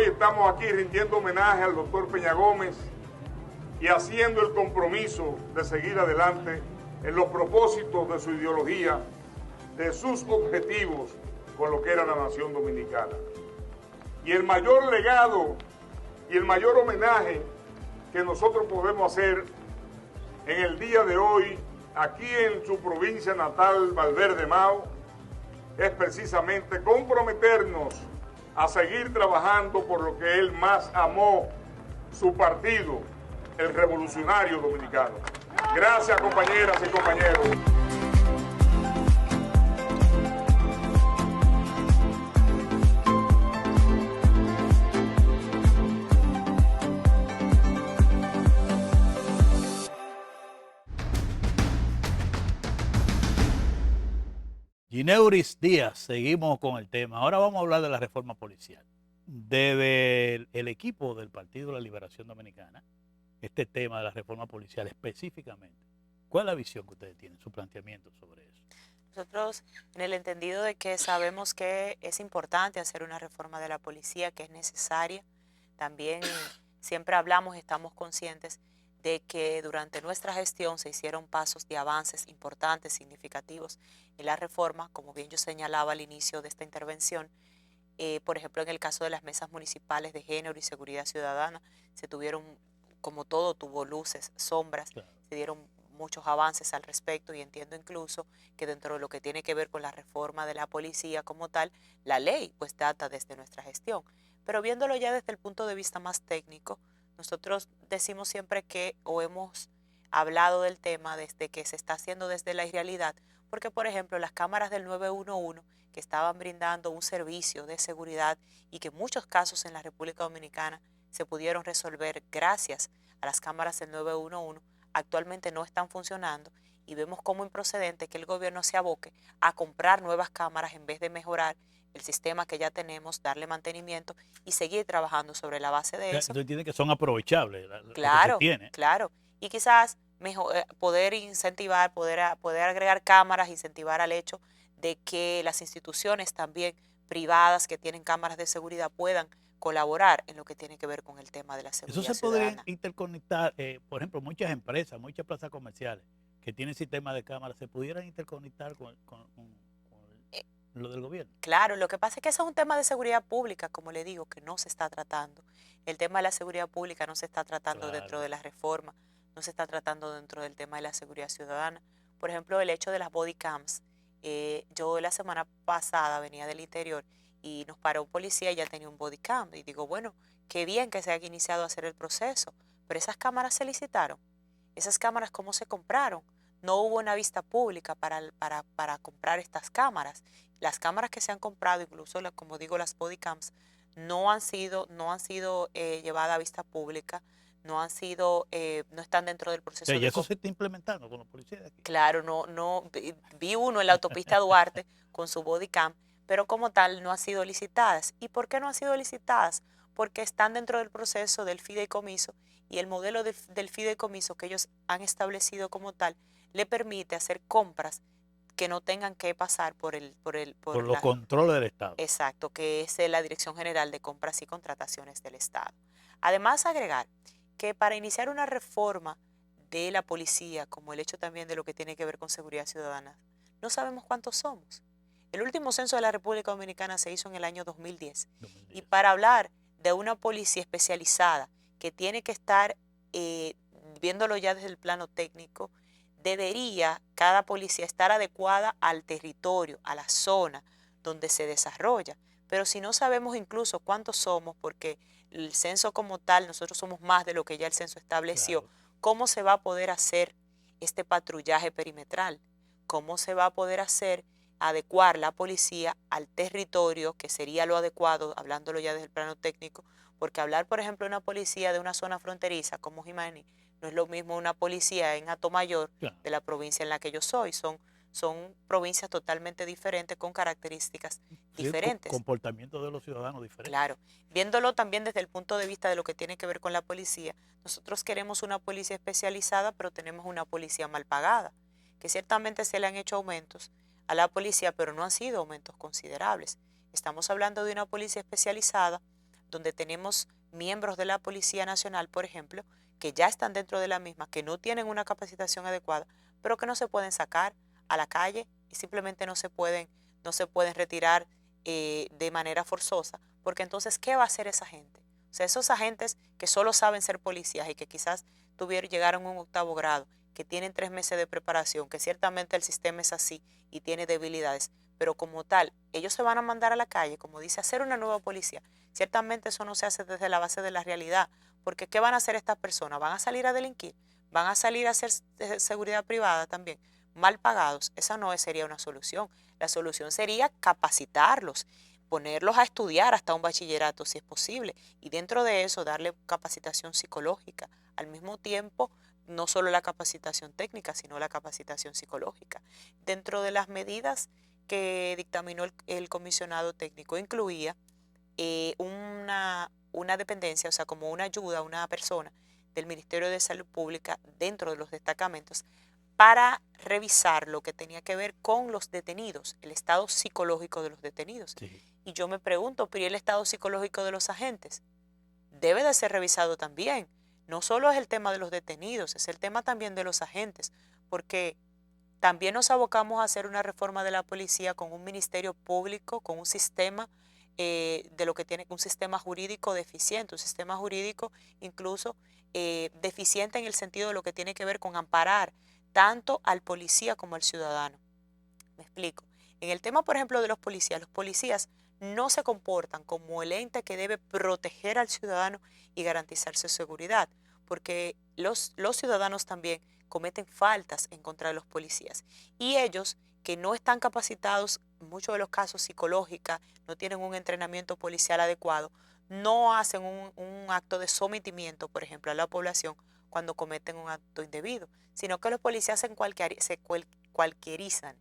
hoy estamos aquí rindiendo homenaje al doctor Peña Gómez y haciendo el compromiso de seguir adelante en los propósitos de su ideología, de sus objetivos con lo que era la nación dominicana. Y el mayor legado y el mayor homenaje que nosotros podemos hacer en el día de hoy, aquí en su provincia natal, Valverde Mao, es precisamente comprometernos a seguir trabajando por lo que él más amó, su partido, el Revolucionario Dominicano. Gracias, compañeras y compañeros. Gineuris Díaz, seguimos con el tema. Ahora vamos a hablar de la reforma policial. Desde el equipo del Partido de la Liberación Dominicana, este tema de la reforma policial específicamente, ¿cuál es la visión que ustedes tienen, su planteamiento sobre eso? Nosotros, en el entendido de que sabemos que es importante hacer una reforma de la policía, que es necesaria, también siempre hablamos, estamos conscientes de que durante nuestra gestión se hicieron pasos de avances importantes, significativos en la reforma, como bien yo señalaba al inicio de esta intervención. Por ejemplo, en el caso de las mesas municipales de género y seguridad ciudadana, se tuvieron, como todo, tuvo luces, sombras, claro. Se dieron muchos avances al respecto y entiendo incluso que dentro de lo que tiene que ver con la reforma de la policía como tal, la ley pues data desde nuestra gestión. Pero viéndolo ya desde el punto de vista más técnico, nosotros decimos siempre que, o hemos hablado del tema desde que se está haciendo desde la irrealidad, porque por ejemplo las cámaras del 911 que estaban brindando un servicio de seguridad y que en muchos casos en la República Dominicana se pudieron resolver gracias a las cámaras del 911, actualmente no están funcionando y vemos como improcedente que el gobierno se aboque a comprar nuevas cámaras en vez de mejorar el sistema que ya tenemos, darle mantenimiento y seguir trabajando sobre la base de eso. Entonces entienden que son aprovechables. Claro, lo que se tiene. Claro. Y quizás poder incentivar, poder agregar cámaras, incentivar al hecho de que las instituciones también privadas que tienen cámaras de seguridad puedan colaborar en lo que tiene que ver con el tema de la seguridad Eso se ciudadana. podría interconectar, por ejemplo, muchas empresas, muchas plazas comerciales que tienen sistemas de cámaras, se pudieran interconectar con lo del gobierno. Claro, lo que pasa es que eso es un tema de seguridad pública, como le digo, que no se está tratando. El tema de la seguridad pública no se está tratando Claro. dentro de la reforma, no se está tratando dentro del tema de la seguridad ciudadana. Por ejemplo, el hecho de las body cams. Yo la semana pasada venía del interior y nos paró un policía y ya tenía un body cam. Y digo, bueno, qué bien que se haya iniciado a hacer el proceso, pero esas cámaras se licitaron. Esas cámaras, ¿cómo se compraron? No hubo una vista pública para comprar estas cámaras. Las cámaras que se han comprado, incluso como digo las body cams, no han sido llevadas a vista pública, no están dentro del proceso. Y eso se está implementando con los policías de aquí. Claro, vi uno en la autopista Duarte con su body cam, pero como tal no han sido licitadas. ¿Y por qué no han sido licitadas? Porque están dentro del proceso del fideicomiso y el modelo del fideicomiso que ellos han establecido como tal le permite hacer compras que no tengan que pasar por los controles del Estado. Exacto, que es la Dirección General de Compras y Contrataciones del Estado. Además, agregar que para iniciar una reforma de la policía, como el hecho también de lo que tiene que ver con seguridad ciudadana, no sabemos cuántos somos. El último censo de la República Dominicana se hizo en el año 2010. Y para hablar de una policía especializada que tiene que estar, viéndolo ya desde el plano técnico, debería cada policía estar adecuada al territorio, a la zona donde se desarrolla. Pero si no sabemos incluso cuántos somos, porque el censo como tal, nosotros somos más de lo que ya el censo estableció, claro. ¿Cómo se va a poder hacer este patrullaje perimetral? ¿Cómo se va a poder adecuar la policía al territorio, que sería lo adecuado, hablándolo ya desde el plano técnico? Porque hablar, por ejemplo, de una policía de una zona fronteriza como Jimaní, no es lo mismo una policía en Atomayor, claro, de la provincia en la que yo soy. Son provincias totalmente diferentes con características diferentes. Comportamiento de los ciudadanos diferentes. Claro. Viéndolo también desde el punto de vista de lo que tiene que ver con la policía, nosotros queremos una policía especializada, pero tenemos una policía mal pagada, que ciertamente se le han hecho aumentos a la policía, pero no han sido aumentos considerables. Estamos hablando de una policía especializada donde tenemos miembros de la Policía Nacional, por ejemplo, que ya están dentro de la misma, que no tienen una capacitación adecuada, pero que no se pueden sacar a la calle y simplemente no se pueden retirar de manera forzosa, porque entonces, ¿qué va a hacer esa gente? O sea, esos agentes que solo saben ser policías y que quizás llegaron a un 8º grado, que tienen 3 meses de preparación, que ciertamente el sistema es así y tiene debilidades, pero como tal, ellos se van a mandar a la calle, como dice, a hacer una nueva policía. Ciertamente eso no se hace desde la base de la realidad, porque ¿qué van a hacer estas personas? ¿Van a salir a delinquir? ¿Van a salir a hacer seguridad privada también? Mal pagados. Esa no sería una solución. La solución sería capacitarlos, ponerlos a estudiar hasta un bachillerato si es posible, y dentro de eso darle capacitación psicológica. Al mismo tiempo, no solo la capacitación técnica, sino la capacitación psicológica. Dentro de las medidas que dictaminó el comisionado técnico incluía una dependencia, o sea, como una ayuda a una persona del Ministerio de Salud Pública dentro de los destacamentos para revisar lo que tenía que ver con los detenidos, el estado psicológico de los detenidos. Sí. Y yo me pregunto, ¿pero y el estado psicológico de los agentes? Debe de ser revisado también. No solo es el tema de los detenidos, es el tema también de los agentes, porque también nos abocamos a hacer una reforma de la policía con un ministerio público, con un sistema de lo que tiene un sistema jurídico deficiente, un sistema jurídico incluso deficiente en el sentido de lo que tiene que ver con amparar tanto al policía como al ciudadano. Me explico. En el tema, por ejemplo, de los policías no se comportan como el ente que debe proteger al ciudadano y garantizar su seguridad, porque los ciudadanos también cometen faltas en contra de los policías. Y ellos, que no están capacitados, en muchos de los casos psicológica, no tienen un entrenamiento policial adecuado, no hacen un acto de sometimiento, por ejemplo, a la población cuando cometen un acto indebido, sino que los policías se cualquierizan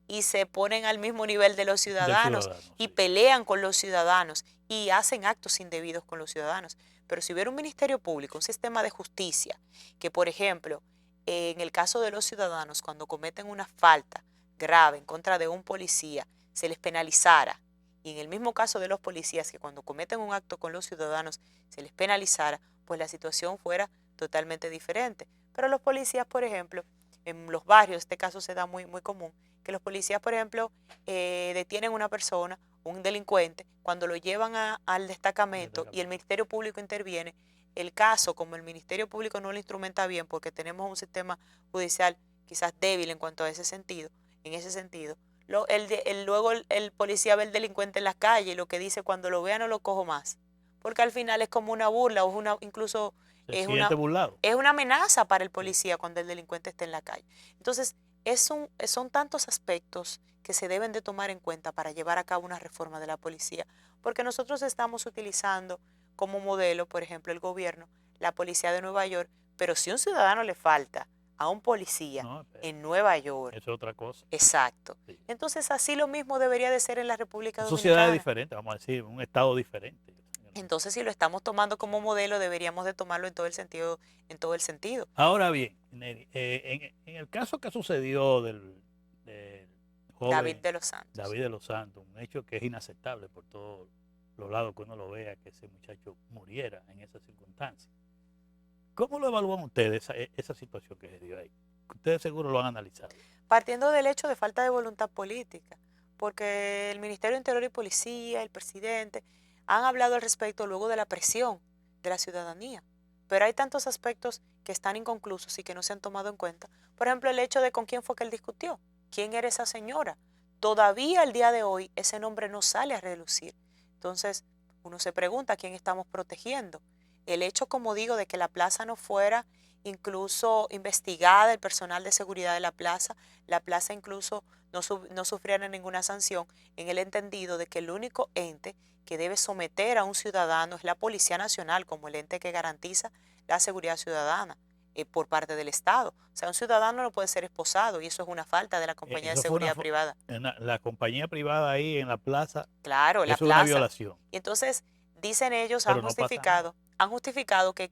y se ponen al mismo nivel de los ciudadanos y sí. pelean con los ciudadanos y hacen actos indebidos con los ciudadanos. Pero si hubiera un ministerio público, un sistema de justicia, que por ejemplo, en el caso de los ciudadanos, cuando cometen una falta grave en contra de un policía, se les penalizara, y en el mismo caso de los policías, que cuando cometen un acto con los ciudadanos se les penalizara, pues la situación fuera totalmente diferente. Pero los policías, por ejemplo, en los barrios, este caso se da muy, muy común, que los policías, por ejemplo, detienen a una persona, un delincuente, cuando lo llevan al destacamento y el Ministerio Público interviene, el caso, como el Ministerio Público no lo instrumenta bien porque tenemos un sistema judicial quizás débil en cuanto a ese sentido, luego el policía ve al delincuente en la calle y lo que dice, cuando lo vea no lo cojo más, porque al final es como una burla o incluso es una amenaza para el policía cuando el delincuente esté en la calle. Entonces, son tantos aspectos que se deben de tomar en cuenta para llevar a cabo una reforma de la policía, porque nosotros estamos utilizando como modelo, por ejemplo, el gobierno, la policía de Nueva York, pero si un ciudadano le falta a un policía en Nueva York, es otra cosa. Exacto. Sí. Entonces, así lo mismo debería de ser en la República Dominicana. Sociedades diferentes, vamos a decir, un estado diferente. Entonces, si lo estamos tomando como modelo, deberíamos de tomarlo en todo el sentido. Ahora bien, Neri, en el caso que sucedió del joven David de los Santos, un hecho que es inaceptable por todos los lados que uno lo vea, que ese muchacho muriera en esas circunstancias. ¿Cómo lo evalúan ustedes esa situación que se dio ahí? Ustedes seguro lo han analizado. Partiendo del hecho de falta de voluntad política, porque el Ministerio de Interior y Policía, el presidente, han hablado al respecto luego de la presión de la ciudadanía. Pero hay tantos aspectos que están inconclusos y que no se han tomado en cuenta. Por ejemplo, el hecho de con quién fue que él discutió. ¿Quién era esa señora? Todavía al día de hoy ese nombre no sale a relucir. Entonces, uno se pregunta a quién estamos protegiendo. El hecho, como digo, de que la plaza no fuera incluso investigada, el personal de seguridad de la plaza incluso no sufriera ninguna sanción, en el entendido de que el único ente que debe someter a un ciudadano es la Policía Nacional, como el ente que garantiza la seguridad ciudadana por parte del Estado. O sea, un ciudadano no puede ser esposado y eso es una falta de la compañía de seguridad privada. La compañía privada ahí en la plaza, claro, es una violación. Y entonces, dicen ellos, pero han justificado que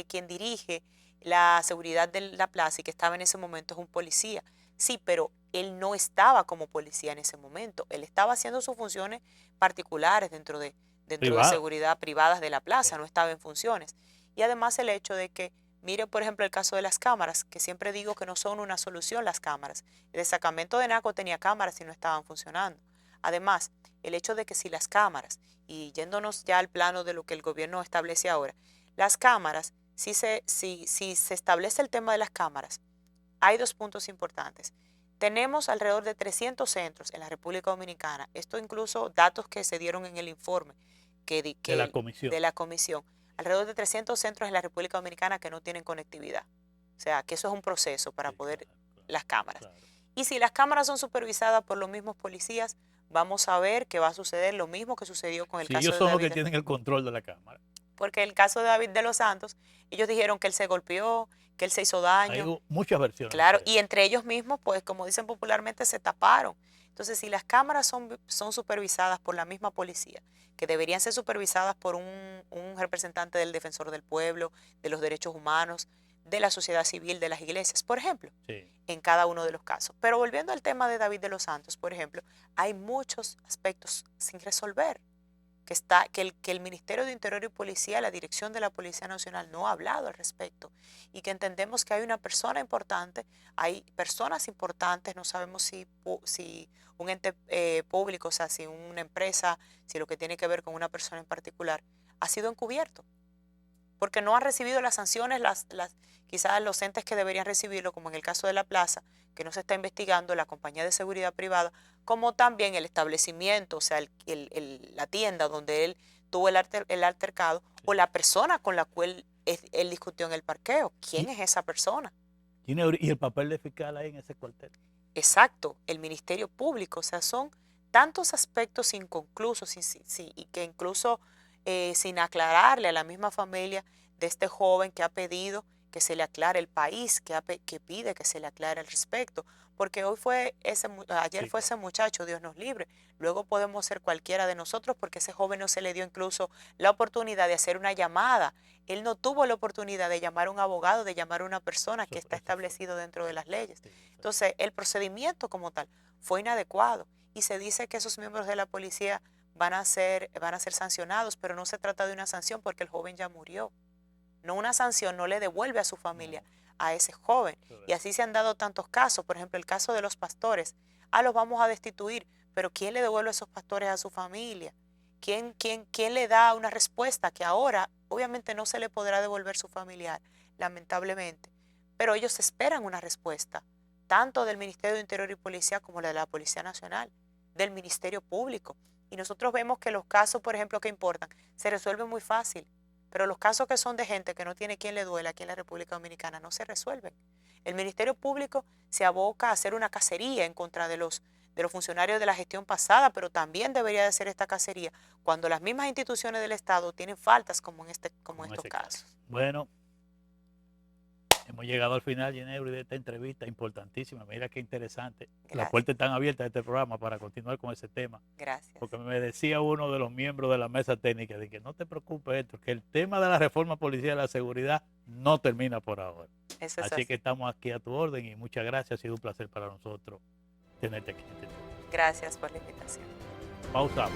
quien dirige la seguridad de la plaza y que estaba en ese momento es un policía. Sí, pero él no estaba como policía en ese momento. Él estaba haciendo sus funciones particulares dentro de dentro de seguridad privadas de la plaza, no estaba en funciones. Y además el hecho de que, mire por ejemplo el caso de las cámaras, que siempre digo que no son una solución las cámaras. El destacamento de Naco tenía cámaras y no estaban funcionando. Además, el hecho de que si las cámaras, y yéndonos ya al plano de lo que el gobierno establece ahora, las cámaras, si se establece el tema de las cámaras, hay dos puntos importantes. Tenemos alrededor de 300 centros en la República Dominicana. Esto incluso datos que se dieron en el informe de la comisión. Alrededor de 300 centros en la República Dominicana que no tienen conectividad. O sea, que eso es un proceso para poder las cámaras. Claro. Y si las cámaras son supervisadas por los mismos policías, vamos a ver que va a suceder lo mismo que sucedió con el caso de David. Ellos son los que tienen el control de la cámara. Porque el caso de David de los Santos, ellos dijeron que él se golpeó, que él se hizo daño. Hay muchas versiones. Claro, y entre ellos mismos, pues como dicen popularmente, se taparon. Entonces, si las cámaras son supervisadas por la misma policía, que deberían ser supervisadas por un representante del Defensor del Pueblo, de los derechos humanos, de la sociedad civil, de las iglesias, por ejemplo, en cada uno de los casos. Pero volviendo al tema de David de los Santos, por ejemplo, hay muchos aspectos sin resolver. Que el Ministerio de Interior y Policía, la dirección de la Policía Nacional no ha hablado al respecto y que entendemos que hay una persona importante, hay personas importantes, no sabemos si un ente público, o sea, si una empresa, si lo que tiene que ver con una persona en particular, ha sido encubierto, porque no han recibido las sanciones, quizás los entes que deberían recibirlo, como en el caso de la plaza, que no se está investigando, la compañía de seguridad privada, como también el establecimiento, o sea, la tienda donde él tuvo el altercado, o la persona con la cual él discutió en el parqueo. ¿Quién es esa persona? ¿Y el papel de fiscal ahí en ese cuartel? Exacto, el Ministerio Público. O sea, son tantos aspectos inconclusos y que incluso sin aclararle a la misma familia de este joven que ha pedido que se le aclare, el país que pide que se le aclare al respecto, porque ayer fue ese muchacho, Dios nos libre, luego podemos ser cualquiera de nosotros, porque ese joven no se le dio incluso la oportunidad de hacer una llamada, él no tuvo la oportunidad de llamar a un abogado, de llamar a una persona que está establecido dentro de las leyes. Entonces el procedimiento como tal fue inadecuado y se dice que esos miembros de la policía van a ser sancionados, pero no se trata de una sanción porque el joven ya murió. No, una sanción no le devuelve a su familia a ese joven. Y así se han dado tantos casos. Por ejemplo, el caso de los pastores. Los vamos a destituir, pero ¿quién le devuelve a esos pastores a su familia? ¿Quién le da una respuesta que ahora obviamente no se le podrá devolver su familiar, lamentablemente? Pero ellos esperan una respuesta, tanto del Ministerio de Interior y Policía como de la Policía Nacional, del Ministerio Público. Y nosotros vemos que los casos, por ejemplo, que importan, se resuelven muy fácil. Pero los casos que son de gente que no tiene quien le duela aquí en la República Dominicana no se resuelven. El Ministerio Público se aboca a hacer una cacería en contra de los funcionarios de la gestión pasada, pero también debería de hacer esta cacería cuando las mismas instituciones del Estado tienen faltas como en estos casos. Bueno, hemos llegado al final, Ginebra, de esta entrevista importantísima. Mira qué interesante. Gracias. Las puertas están abiertas de este programa para continuar con ese tema. Gracias. Porque me decía uno de los miembros de la mesa técnica de que no te preocupes esto, que el tema de la reforma policial y la seguridad no termina por ahora. Eso es así que estamos aquí a tu orden y muchas gracias. Ha sido un placer para nosotros tenerte aquí. Gracias por la invitación. Pausamos.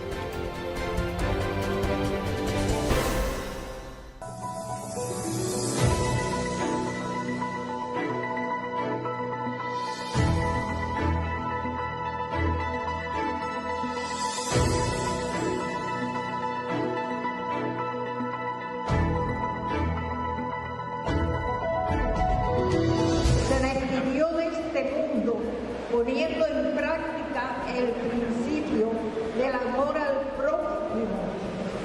Poniendo en práctica el principio del amor al prójimo,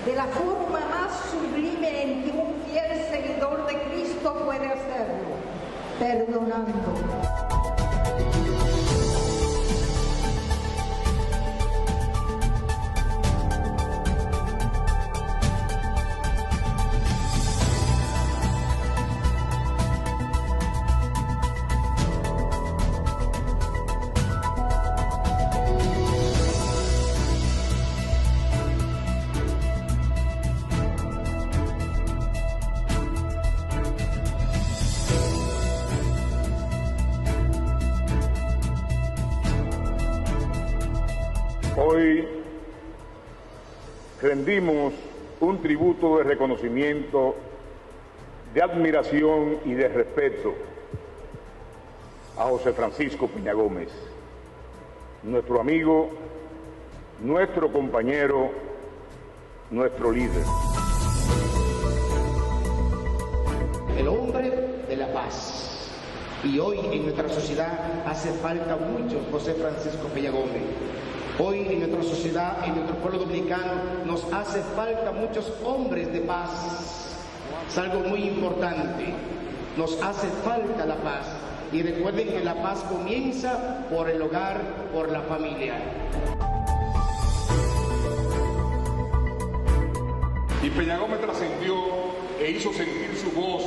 de la forma más sublime en que un fiel seguidor de Cristo puede hacerlo, perdonando. Hoy rendimos un tributo de reconocimiento, de admiración y de respeto a José Francisco Peña Gómez, nuestro amigo, nuestro compañero, nuestro líder. El hombre de la paz. Y hoy en nuestra sociedad hace falta mucho José Francisco Peña Gómez. Hoy en nuestra sociedad, en nuestro pueblo dominicano, nos hace falta muchos hombres de paz. Es algo muy importante. Nos hace falta la paz. Y recuerden que la paz comienza por el hogar, por la familia. Y Peña Gómez trascendió e hizo sentir su voz,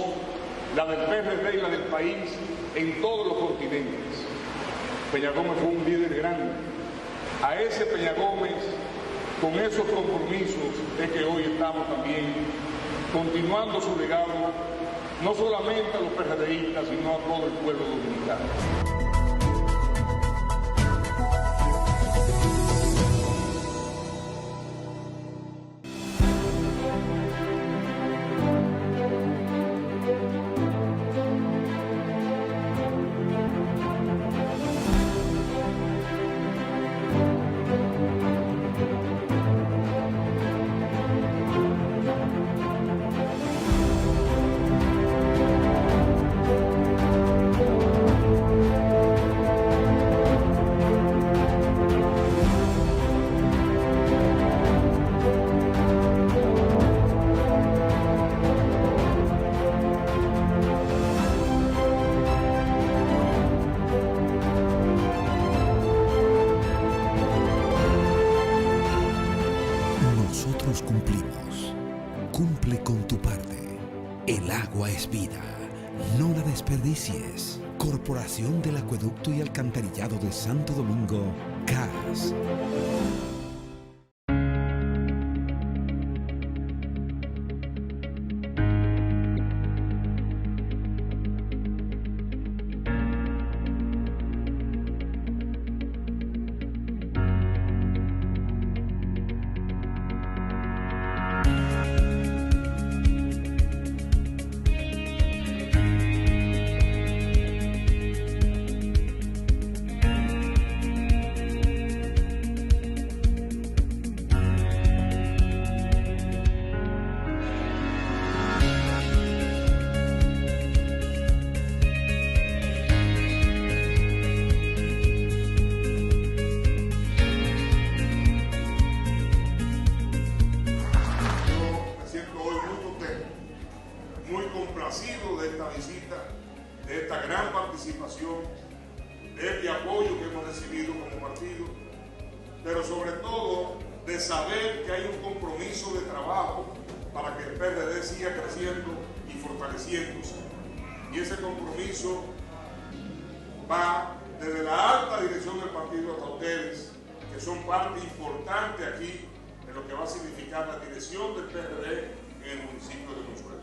la del PRD y la del país, en todos los continentes. Peña Gómez fue un líder grande. A ese Peña Gómez, con esos compromisos, es que hoy estamos también continuando su legado, no solamente a los PRDistas, sino a todo el pueblo dominicano. Nosotros cumplimos. Cumple con tu parte. El agua es vida. No la desperdicies. Corporación del Acueducto y Alcantarillado de Santo Domingo, CAS. De esta visita, de esta gran participación, de este apoyo que hemos recibido como partido, pero sobre todo de saber que hay un compromiso de trabajo para que el PRD siga creciendo y fortaleciéndose. Y ese compromiso va desde la alta dirección del partido hasta ustedes, que son parte importante aquí en lo que va a significar la dirección del PRD en el municipio de Consuelo.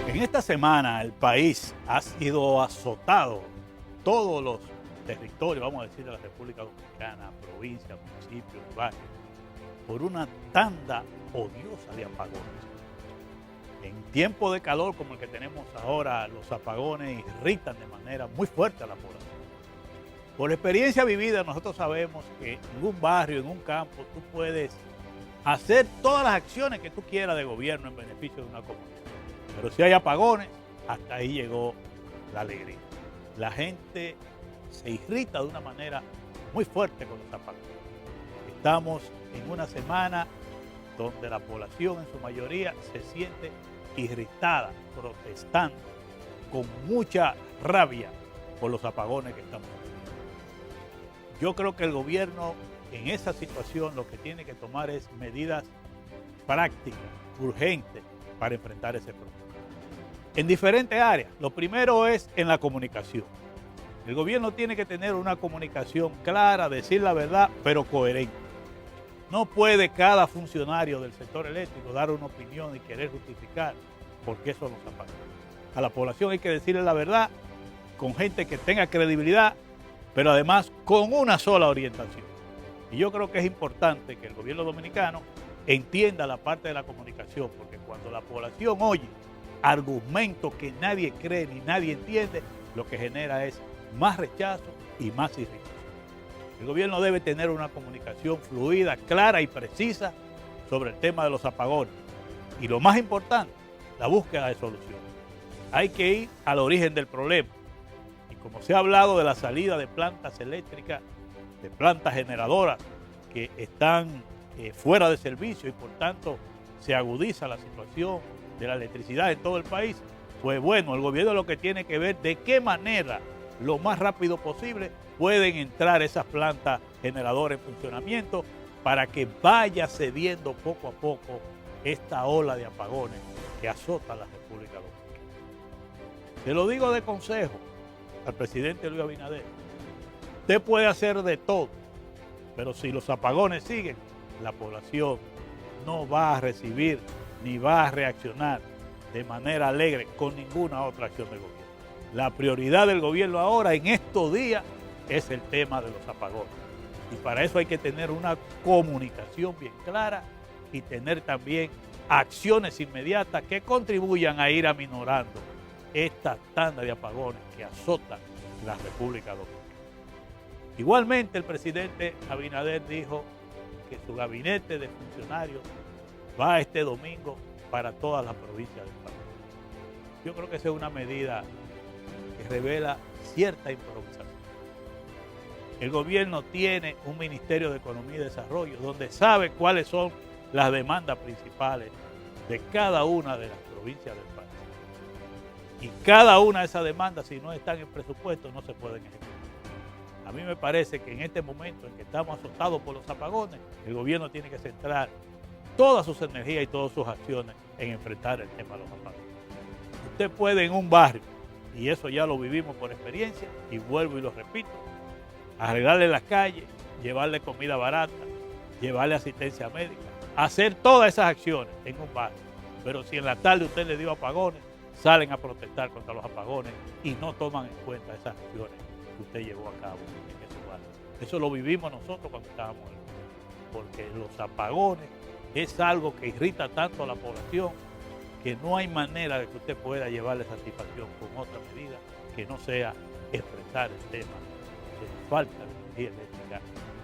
En esta semana el país ha sido azotado, todos los territorios, vamos a decir, de la República Dominicana, provincias, municipios, barrios, por una tanda odiosa de apagones. En tiempo de calor como el que tenemos ahora, los apagones irritan de manera muy fuerte a la población. Por experiencia vivida, nosotros sabemos que en un barrio, en un campo, tú puedes hacer todas las acciones que tú quieras de gobierno en beneficio de una comunidad. Pero si hay apagones, hasta ahí llegó la alegría. La gente se irrita de una manera muy fuerte con los apagones. Estamos en una semana donde la población en su mayoría se siente irritada, protestando, con mucha rabia por los apagones que estamos viviendo. Yo creo que el gobierno en esa situación lo que tiene que tomar es medidas prácticas, urgentes, para enfrentar ese problema. En diferentes áreas. Lo primero es en la comunicación. El gobierno tiene que tener una comunicación clara, decir la verdad, pero coherente. No puede cada funcionario del sector eléctrico dar una opinión y querer justificar por qué son los apagones. A la población hay que decirle la verdad con gente que tenga credibilidad, pero además con una sola orientación. Y yo creo que es importante que el gobierno dominicano entienda la parte de la comunicación, porque cuando la población oye argumentos que nadie cree ni nadie entiende, lo que genera es más rechazo y más irritación. El gobierno debe tener una comunicación fluida, clara y precisa sobre el tema de los apagones. Y lo más importante, la búsqueda de soluciones. Hay que ir al origen del problema. Y como se ha hablado de la salida de plantas eléctricas, de plantas generadoras que están fuera de servicio y por tanto se agudiza la situación de la electricidad en todo el país, pues bueno, el gobierno lo que tiene que ver de qué manera lo más rápido posible pueden entrar esas plantas generadoras en funcionamiento para que vaya cediendo poco a poco esta ola de apagones que azota la República Dominicana. Se lo digo de consejo al presidente Luis Abinader. Usted puede hacer de todo, pero si los apagones siguen, la población no va a recibir ni va a reaccionar de manera alegre con ninguna otra acción del gobierno. La prioridad del gobierno ahora, en estos días, es el tema de los apagones. Y para eso hay que tener una comunicación bien clara y tener también acciones inmediatas que contribuyan a ir aminorando esta tanda de apagones que azotan la República Dominicana. Igualmente, el presidente Abinader dijo que su gabinete de funcionarios va este domingo para todas las provincias del país. Yo creo que esa es una medida que revela cierta improvisación. El gobierno tiene un Ministerio de Economía y Desarrollo donde sabe cuáles son las demandas principales de cada una de las provincias del país. Y cada una de esas demandas, si no están en presupuesto, no se pueden ejecutar. A mí me parece que en este momento en que estamos azotados por los apagones, el gobierno tiene que centrar todas sus energías y todas sus acciones en enfrentar el tema de los apagones. Usted puede en un barrio, y eso ya lo vivimos por experiencia, y vuelvo y lo repito, arreglarle las calles, llevarle comida barata, llevarle asistencia médica, hacer todas esas acciones en un barrio. Pero si en la tarde usted le dio apagones, salen a protestar contra los apagones y no toman en cuenta esas acciones que usted llevó a cabo en ese barrio. Eso lo vivimos nosotros cuando estábamos en el gobierno, porque los apagones es algo que irrita tanto a la población que no hay manera de que usted pueda llevarle satisfacción con otra medida que no sea expresar el tema de la falta de energía eléctrica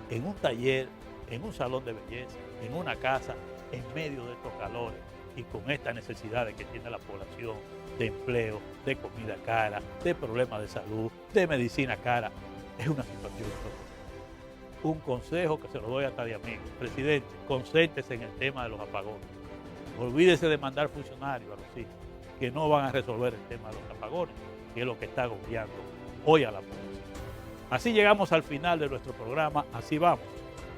en un taller, en un salón de belleza, en una casa, en medio de estos calores y con estas necesidades que tiene la población de empleo, de comida cara, de problemas de salud, de medicina cara. Es una situación insoportable. Un consejo que se lo doy hasta de amigo. Presidente, concéntrese en el tema de los apagones. Olvídese de mandar funcionarios a los sitios que no van a resolver el tema de los apagones, que es lo que está agobiando hoy a la población. Así llegamos al final de nuestro programa, Así Vamos,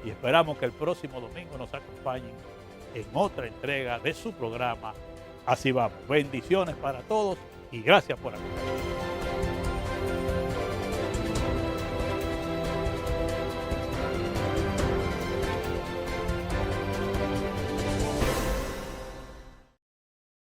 y esperamos que el próximo domingo nos acompañen en otra entrega de su programa, Así Vamos. Bendiciones para todos y gracias por acompañarnos.